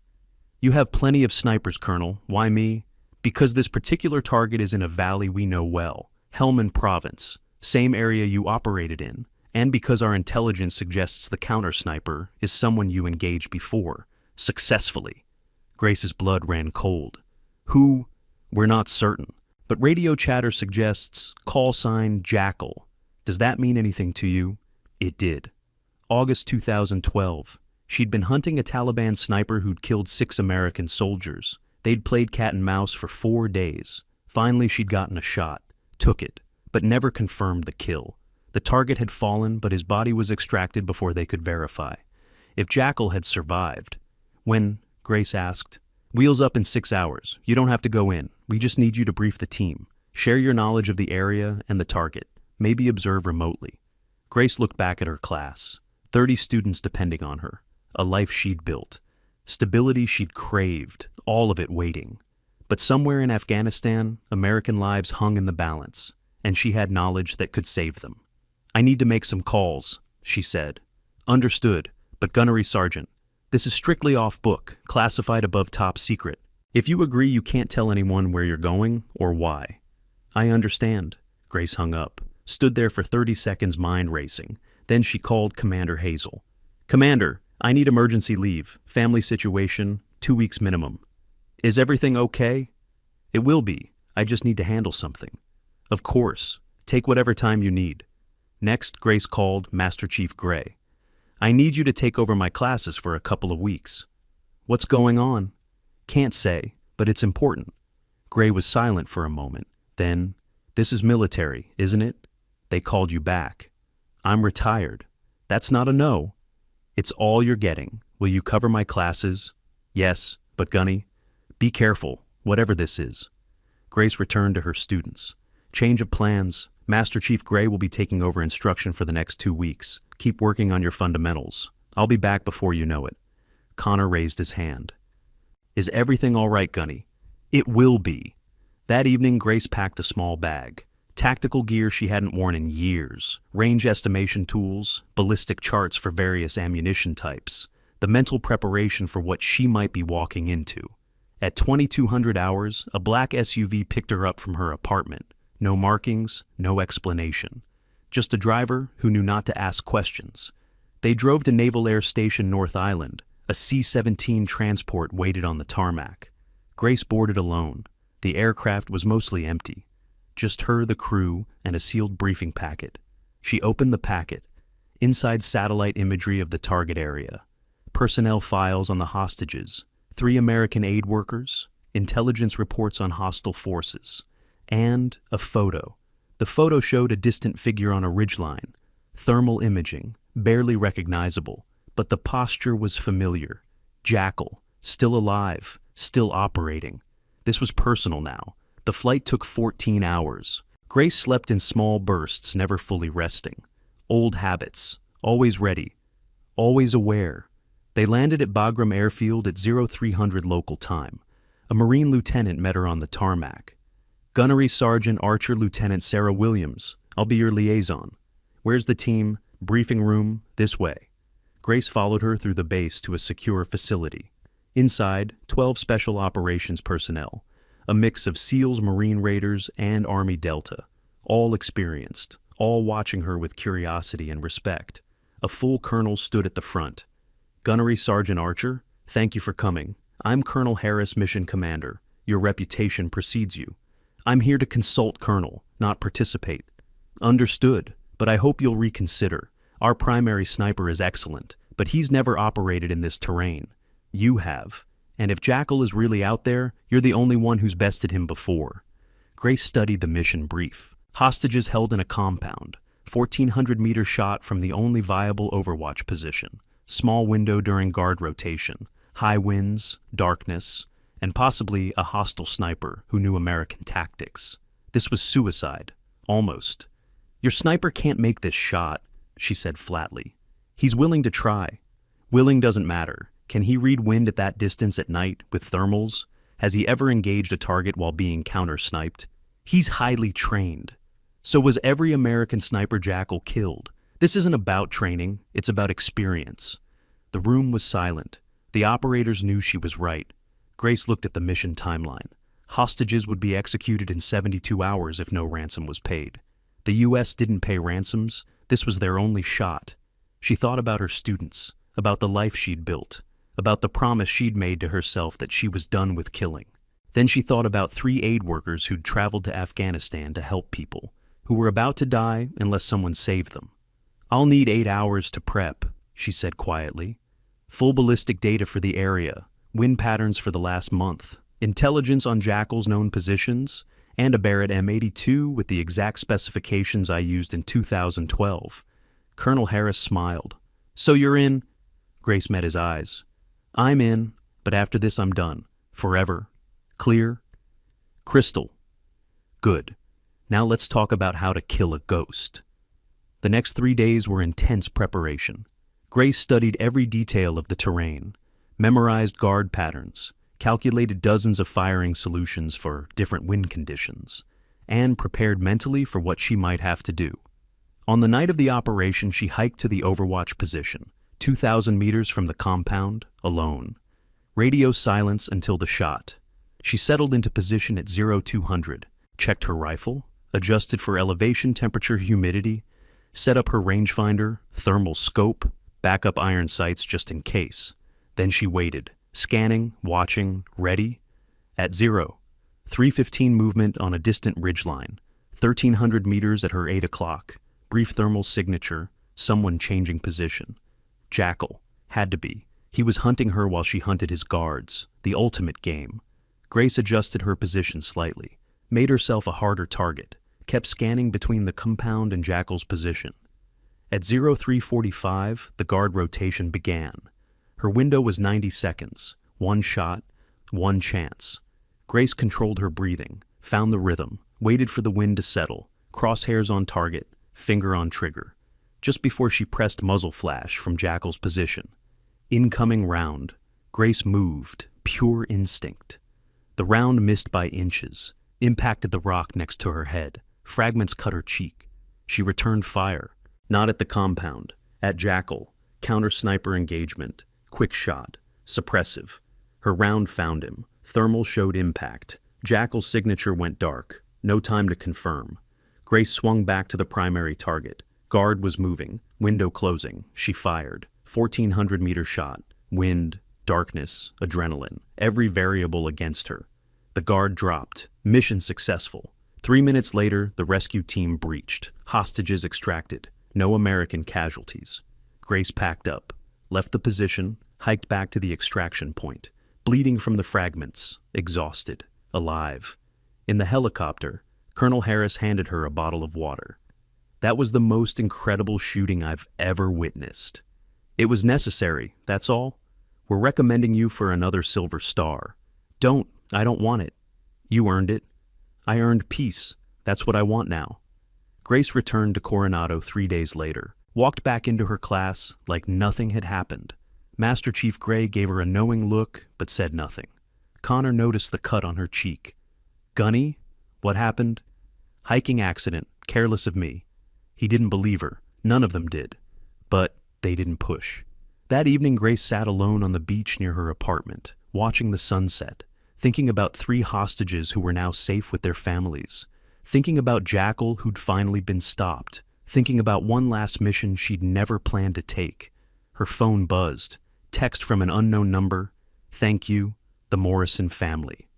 "You have plenty of snipers, Colonel. Why me?" "Because this particular target is in a valley we know well, Helmand Province, same area you operated in, and because our intelligence suggests the counter-sniper is someone you engaged before, successfully." Grace's blood ran cold. "Who?" "We're not certain, but radio chatter suggests call sign Jackal. Does that mean anything to you?" It did. August 2012. She'd been hunting a Taliban sniper who'd killed 6 American soldiers. They'd played cat and mouse for 4 days. Finally, she'd gotten a shot, took it, but never confirmed the kill. The target had fallen, but his body was extracted before they could verify. If Jackal had survived. "When?" Grace asked. "Wheels up in 6 hours. You don't have to go in. We just need you to brief the team. Share your knowledge of the area and the target. Maybe observe remotely." Grace looked back at her class. 30 students depending on her. A life she'd built. Stability she'd craved, all of it waiting. But somewhere in Afghanistan, American lives hung in the balance, and she had knowledge that could save them. "I need to make some calls," she said. "Understood, but Gunnery Sergeant, this is strictly off-book, classified above top secret. If you agree you can't tell anyone where you're going or why." "I understand." Grace hung up, stood there for 30 seconds mind racing. Then she called Commander Hazel. "Commander, I need emergency leave. Family situation, 2 weeks minimum." "Is everything okay?" "It will be. I just need to handle something." "Of course. Take whatever time you need." Next, Grace called Master Chief Gray. "I need you to take over my classes for a couple of weeks." "What's going on?" "Can't say, but it's important." Gray was silent for a moment. Then, "This is military, isn't it? They called you back." "I'm retired." "That's not a no." "It's all you're getting. Will you cover my classes?" "Yes, but Gunny, be careful, whatever this is." Grace returned to her students. "Change of plans. Master Chief Gray will be taking over instruction for the next 2 weeks. Keep working on your fundamentals. I'll be back before you know it." Connor raised his hand. "Is everything all right, Gunny?" "It will be." That evening, Grace packed a small bag. Tactical gear she hadn't worn in years, range estimation tools, ballistic charts for various ammunition types, the mental preparation for what she might be walking into. At 2200 hours, a black SUV picked her up from her apartment. No markings, no explanation. Just a driver who knew not to ask questions. They drove to Naval Air Station North Island. A C-17 transport waited on the tarmac. Grace boarded alone. The aircraft was mostly empty. Just her, the crew, and a sealed briefing packet. She opened the packet. Inside, satellite imagery of the target area. Personnel files on the hostages. 3 American aid workers. Intelligence reports on hostile forces. And a photo. The photo showed a distant figure on a ridgeline. Thermal imaging, barely recognizable, but the posture was familiar. Jackal, still alive, still operating. This was personal now. The flight took 14 hours. Grace slept in small bursts, never fully resting. Old habits, always ready, always aware. They landed at Bagram Airfield at 0300 local time. A Marine lieutenant met her on the tarmac. Gunnery Sergeant Archer Lieutenant Sarah Williams, I'll be your liaison. Where's the team? Briefing room, this way. Grace followed her through the base to a secure facility. Inside, 12 Special Operations personnel, a mix of SEALs, Marine Raiders, and Army Delta, all experienced, all watching her with curiosity and respect. A full colonel stood at the front. Gunnery Sergeant Archer, thank you for coming. I'm Colonel Harris, Mission Commander. Your reputation precedes you. I'm here to consult, Colonel, not participate. Understood, but I hope you'll reconsider. Our primary sniper is excellent, but he's never operated in this terrain. You have. And if Jackal is really out there, you're the only one who's bested him before. Grace studied the mission brief. Hostages held in a compound. 1,400-meter shot from the only viable overwatch position. Small window during guard rotation. High winds, darkness, and possibly a hostile sniper who knew American tactics. This was suicide. Almost. Your sniper can't make this shot, she said flatly. He's willing to try. Willing doesn't matter. Can he read wind at that distance at night with thermals? Has he ever engaged a target while being counter-sniped? He's highly trained. So was every American sniper Jackal killed? This isn't about training, it's about experience. The room was silent. The operators knew she was right. Grace looked at the mission timeline. Hostages would be executed in 72 hours if no ransom was paid. The U.S. didn't pay ransoms. This was their only shot. She thought about her students, about the life she'd built, about the promise she'd made to herself that she was done with killing. Then she thought about 3 aid workers who'd traveled to Afghanistan to help people, who were about to die unless someone saved them. I'll need 8 hours to prep, she said quietly. Full ballistic data for the area, wind patterns for the last month, intelligence on Jackal's known positions, and a Barrett M82 with the exact specifications I used in 2012. Colonel Harris smiled. So you're in? Grace met his eyes. I'm in, but after this I'm done. Forever. Clear? Crystal. Good. Now let's talk about how to kill a ghost. The next 3 days were intense preparation. Grace studied every detail of the terrain, memorized guard patterns, calculated dozens of firing solutions for different wind conditions, and prepared mentally for what she might have to do. On the night of the operation, she hiked to the overwatch position, 2,000 meters from the compound, alone. Radio silence until the shot. She settled into position at 0200, checked her rifle, adjusted for elevation, temperature, humidity, set up her rangefinder, thermal scope, backup iron sights just in case. Then she waited, scanning, watching, ready. At 3:15 movement on a distant ridgeline, 1,300 meters at her 8 o'clock, brief thermal signature, someone changing position. Jackal. Had to be. He was hunting her while she hunted his guards. The ultimate game. Grace adjusted her position slightly, made herself a harder target, kept scanning between the compound and Jackal's position. At 0345, the guard rotation began. Her window was 90 seconds. 1 shot, 1 chance. Grace controlled her breathing, found the rhythm, waited for the wind to settle, crosshairs on target, finger on trigger. Just before she pressed muzzle flash from Jackal's position. Incoming round. Grace moved, pure instinct. The round missed by inches, impacted the rock next to her head. Fragments cut her cheek. She returned fire. Not at the compound. At Jackal. Counter-sniper engagement. Quick shot. Suppressive. Her round found him. Thermal showed impact. Jackal's signature went dark. No time to confirm. Grace swung back to the primary target. Guard was moving. Window closing. She fired. 1,400-meter shot. Wind, darkness, adrenaline. Every variable against her. The guard dropped. Mission successful. 3 minutes later, the rescue team breached. Hostages extracted. No American casualties. Grace packed up, left the position, hiked back to the extraction point, bleeding from the fragments, exhausted, alive. In the helicopter, Colonel Harris handed her a bottle of water. That was the most incredible shooting I've ever witnessed. It was necessary, that's all. We're recommending you for another Silver Star. I don't want it. You earned it. I earned peace. That's what I want now." Grace returned to Coronado 3 days later, walked back into her class like nothing had happened. Master Chief Gray gave her a knowing look, but said nothing. Connor noticed the cut on her cheek. "Gunny? What happened?" "Hiking accident. Careless of me." He didn't believe her. None of them did. But they didn't push. That evening, Grace sat alone on the beach near her apartment, watching the sunset, thinking about 3 hostages who were now safe with their families, thinking about Jackal who'd finally been stopped, thinking about one last mission she'd never planned to take. Her phone buzzed. Text from an unknown number. "Thank you, the Morrison family."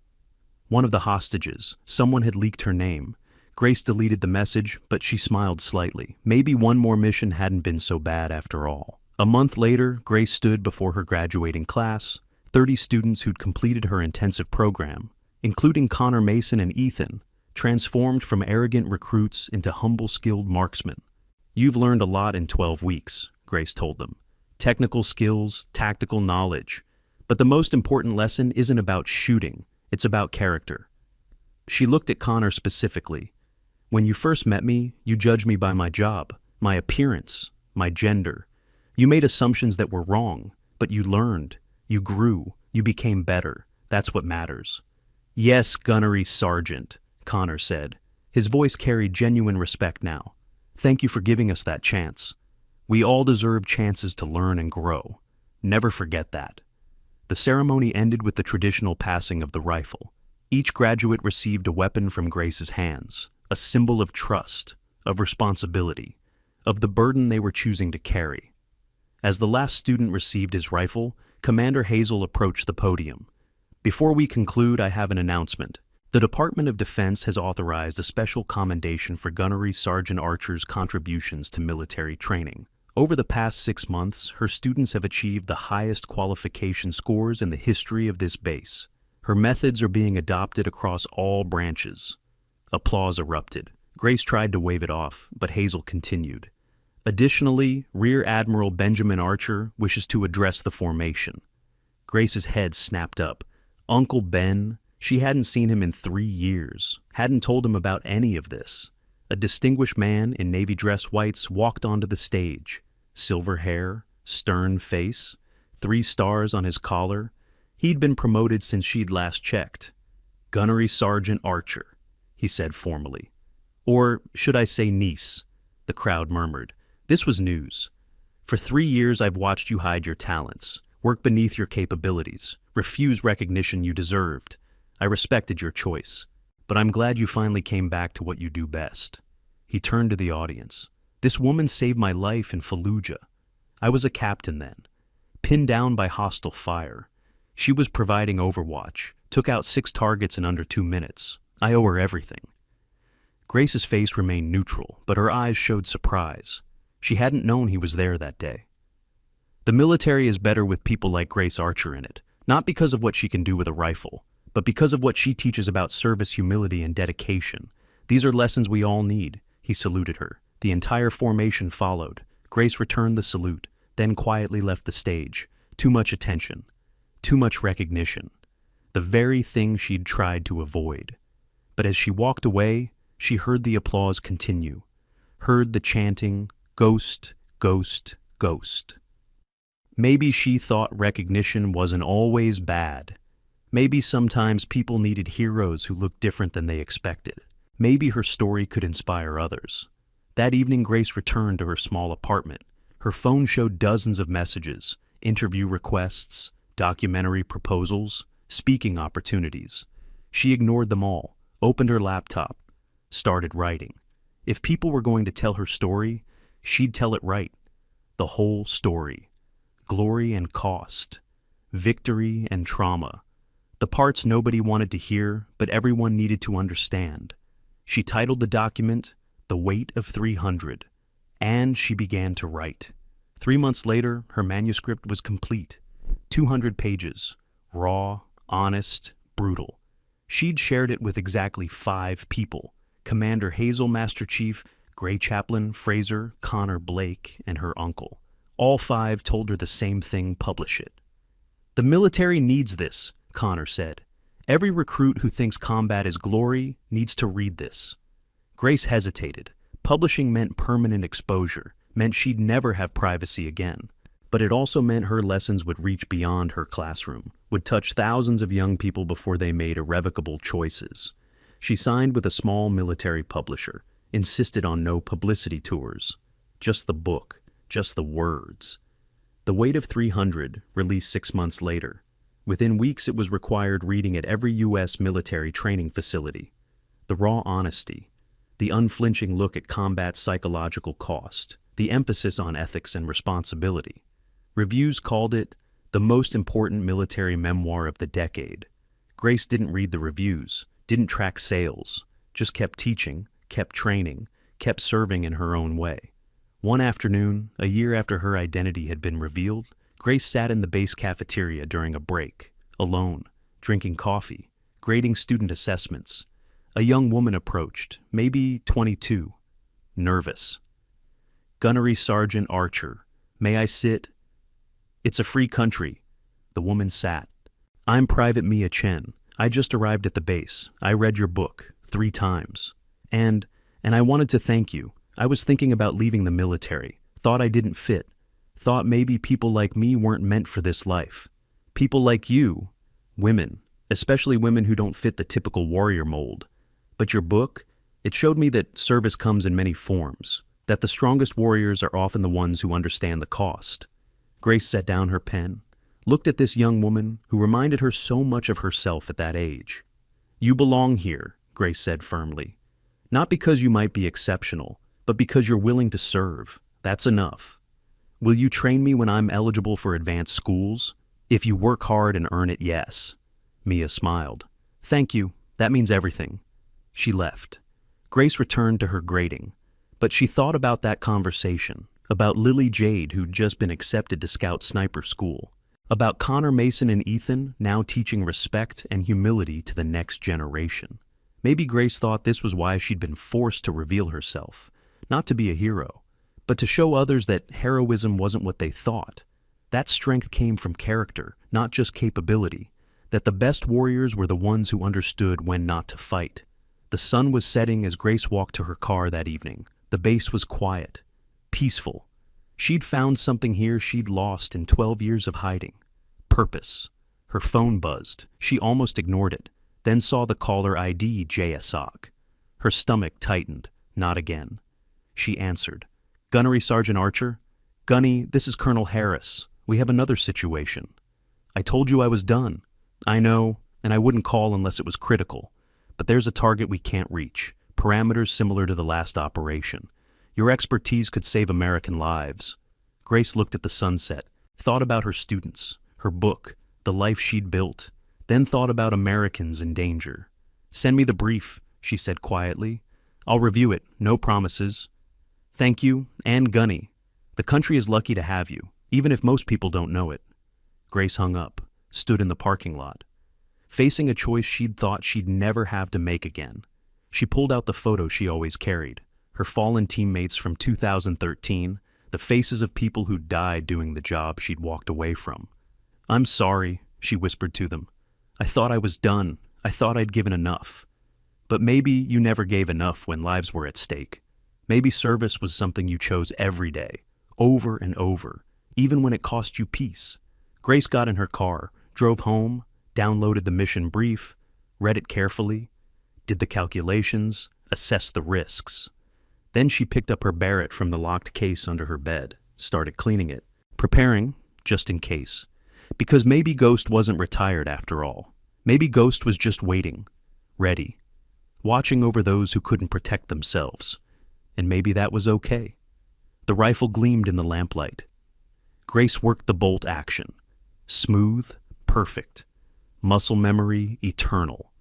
One of the hostages. Someone had leaked her name. Grace deleted the message, but she smiled slightly. Maybe one more mission hadn't been so bad after all. A month later, Grace stood before her graduating class, 30 students who'd completed her intensive program, including Connor Mason and Ethan, transformed from arrogant recruits into humble, skilled marksmen. "You've learned a lot in 12 weeks, Grace told them. Technical skills, tactical knowledge. But the most important lesson isn't about shooting, it's about character." She looked at Connor specifically. "When you first met me, you judged me by my job, my appearance, my gender. You made assumptions that were wrong, but you learned, you grew, you became better. That's what matters." "Yes, Gunnery Sergeant," Connor said. His voice carried genuine respect now. "Thank you for giving us that chance. We all deserve chances to learn and grow. Never forget that." The ceremony ended with the traditional passing of the rifle. Each graduate received a weapon from Grace's hands, a symbol of trust, of responsibility, of the burden they were choosing to carry. As the last student received his rifle, Commander Hazel approached the podium. "Before we conclude, I have an announcement. The Department of Defense has authorized a special commendation for Gunnery Sergeant Archer's contributions to military training. Over the past 6 months, her students have achieved the highest qualification scores in the history of this base. Her methods are being adopted across all branches." Applause erupted. Grace tried to wave it off, but Hazel continued. "Additionally, Rear Admiral Benjamin Archer wishes to address the formation." Grace's head snapped up. Uncle Ben? She hadn't seen him in 3 years, hadn't told him about any of this. A distinguished man in navy dress whites walked onto the stage. Silver hair, stern face, 3 stars on his collar. He'd been promoted since she'd last checked. "Gunnery Sergeant Archer," he said formally. "Or should I say niece?" the crowd murmured. This was news. "For 3 years I've watched you hide your talents, work beneath your capabilities, refuse recognition you deserved. I respected your choice. But I'm glad you finally came back to what you do best." He turned to the audience. "This woman saved my life in Fallujah. I was a captain then, pinned down by hostile fire. She was providing overwatch, took out 6 targets in under 2 minutes. I owe her everything." Grace's face remained neutral, but her eyes showed surprise. She hadn't known he was there that day. "The military is better with people like Grace Archer in it, not because of what she can do with a rifle, but because of what she teaches about service, humility, and dedication. These are lessons we all need." He saluted her. The entire formation followed. Grace returned the salute, then quietly left the stage. Too much attention. Too much recognition. The very thing she'd tried to avoid. But as she walked away, she heard the applause continue. Heard the chanting, "Ghost, ghost, ghost." Maybe she thought recognition wasn't always bad. Maybe sometimes people needed heroes who looked different than they expected. Maybe her story could inspire others. That evening, Grace returned to her small apartment. Her phone showed dozens of messages, interview requests, documentary proposals, speaking opportunities. She ignored them all, opened her laptop, started writing. If people were going to tell her story, she'd tell it right. The whole story. Glory and cost. Victory and trauma. The parts nobody wanted to hear, but everyone needed to understand. She titled the document, "The Weight of 300, and she began to write. 3 months later, her manuscript was complete. 200 pages, raw, honest, brutal. She'd shared it with exactly 5 people: Commander Hazel, Master Chief, Gray Chaplain, Fraser, Connor Blake, and her uncle. All 5 told her the same thing: publish it. "The military needs this," Connor said. "Every recruit who thinks combat is glory needs to read this." Grace hesitated. Publishing meant permanent exposure, meant she'd never have privacy again. But it also meant her lessons would reach beyond her classroom, would touch thousands of young people before they made irrevocable choices. She signed with a small military publisher, insisted on no publicity tours. Just the book, just the words. The Weight of 300, released 6 months later. Within weeks it was required reading at every U.S. military training facility. The raw honesty, the unflinching look at combat's psychological cost, the emphasis on ethics and responsibility. Reviews called it the most important military memoir of the decade. Grace didn't read the reviews, didn't track sales, just kept teaching, kept training, kept serving in her own way. One afternoon, a year after her identity had been revealed, Grace sat in the base cafeteria during a break, alone, drinking coffee, grading student assessments. A young woman approached, maybe 22, nervous. "Gunnery Sergeant Archer, may I sit?" "It's a free country." The woman sat. "I'm Private Mia Chen. I just arrived at the base. I read your book 3 times. And I wanted to thank you. I was thinking about leaving the military. Thought I didn't fit. Thought maybe people like me weren't meant for this life. People like you, women, especially women who don't fit the typical warrior mold. But your book, it showed me that service comes in many forms, that the strongest warriors are often the ones who understand the cost." Grace set down her pen, looked at this young woman who reminded her so much of herself at that age. "You belong here," Grace said firmly. "Not because you might be exceptional, but because you're willing to serve. That's enough. Will you train me when I'm eligible for advanced schools? If you work hard and earn it, yes." Mia smiled. "Thank you. That means everything." She left. Grace returned to her grading, but she thought about that conversation, about Lily Jade, who'd just been accepted to Scout Sniper School, about Connor Mason and Ethan now teaching respect and humility to the next generation. Maybe Grace thought this was why she'd been forced to reveal herself, not to be a hero, but to show others that heroism wasn't what they thought. That strength came from character, not just capability, that the best warriors were the ones who understood when not to fight. The sun was setting as Grace walked to her car that evening. The base was quiet, peaceful. She'd found something here she'd lost in 12 years of hiding. Purpose. Her phone buzzed. She almost ignored it, then saw the caller ID JSOC. Her stomach tightened. Not again. She answered. "Gunnery Sergeant Archer? Gunny, this is Colonel Harris. We have another situation." "I told you I was done." "I know, and I wouldn't call unless it was critical. But there's a target we can't reach, parameters similar to the last operation. Your expertise could save American lives." Grace looked at the sunset, thought about her students, her book, the life she'd built, then thought about Americans in danger. "Send me the brief," she said quietly. "I'll review it, no promises." "Thank you, and Gunny. The country is lucky to have you, even if most people don't know it." Grace hung up, stood in the parking lot, facing a choice she'd thought she'd never have to make again. She pulled out the photo she always carried, her fallen teammates from 2013, the faces of people who died doing the job she'd walked away from. "I'm sorry," she whispered to them. "I thought I was done. I thought I'd given enough. But maybe you never gave enough when lives were at stake. Maybe service was something you chose every day, over and over, even when it cost you peace." Grace got in her car, drove home, downloaded the mission brief, read it carefully, did the calculations, assessed the risks. Then she picked up her Barrett from the locked case under her bed, started cleaning it, preparing, just in case. Because maybe Ghost wasn't retired after all. Maybe Ghost was just waiting, ready, watching over those who couldn't protect themselves. And maybe that was okay. The rifle gleamed in the lamplight. Grace worked the bolt action. Smooth, perfect. Muscle memory eternal.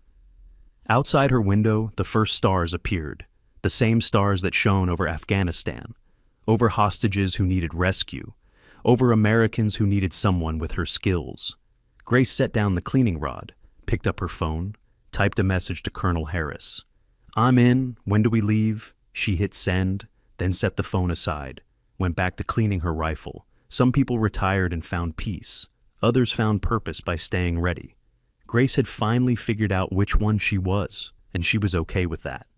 Outside her window, the first stars appeared, the same stars that shone over Afghanistan, over hostages who needed rescue, over Americans who needed someone with her skills. Grace set down the cleaning rod, picked up her phone, typed a message to Colonel Harris. "I'm in. When do we leave?" She hit send, then set the phone aside, went back to cleaning her rifle. Some people retired and found peace. Others found purpose by staying ready. Grace had finally figured out which one she was, and she was okay with that.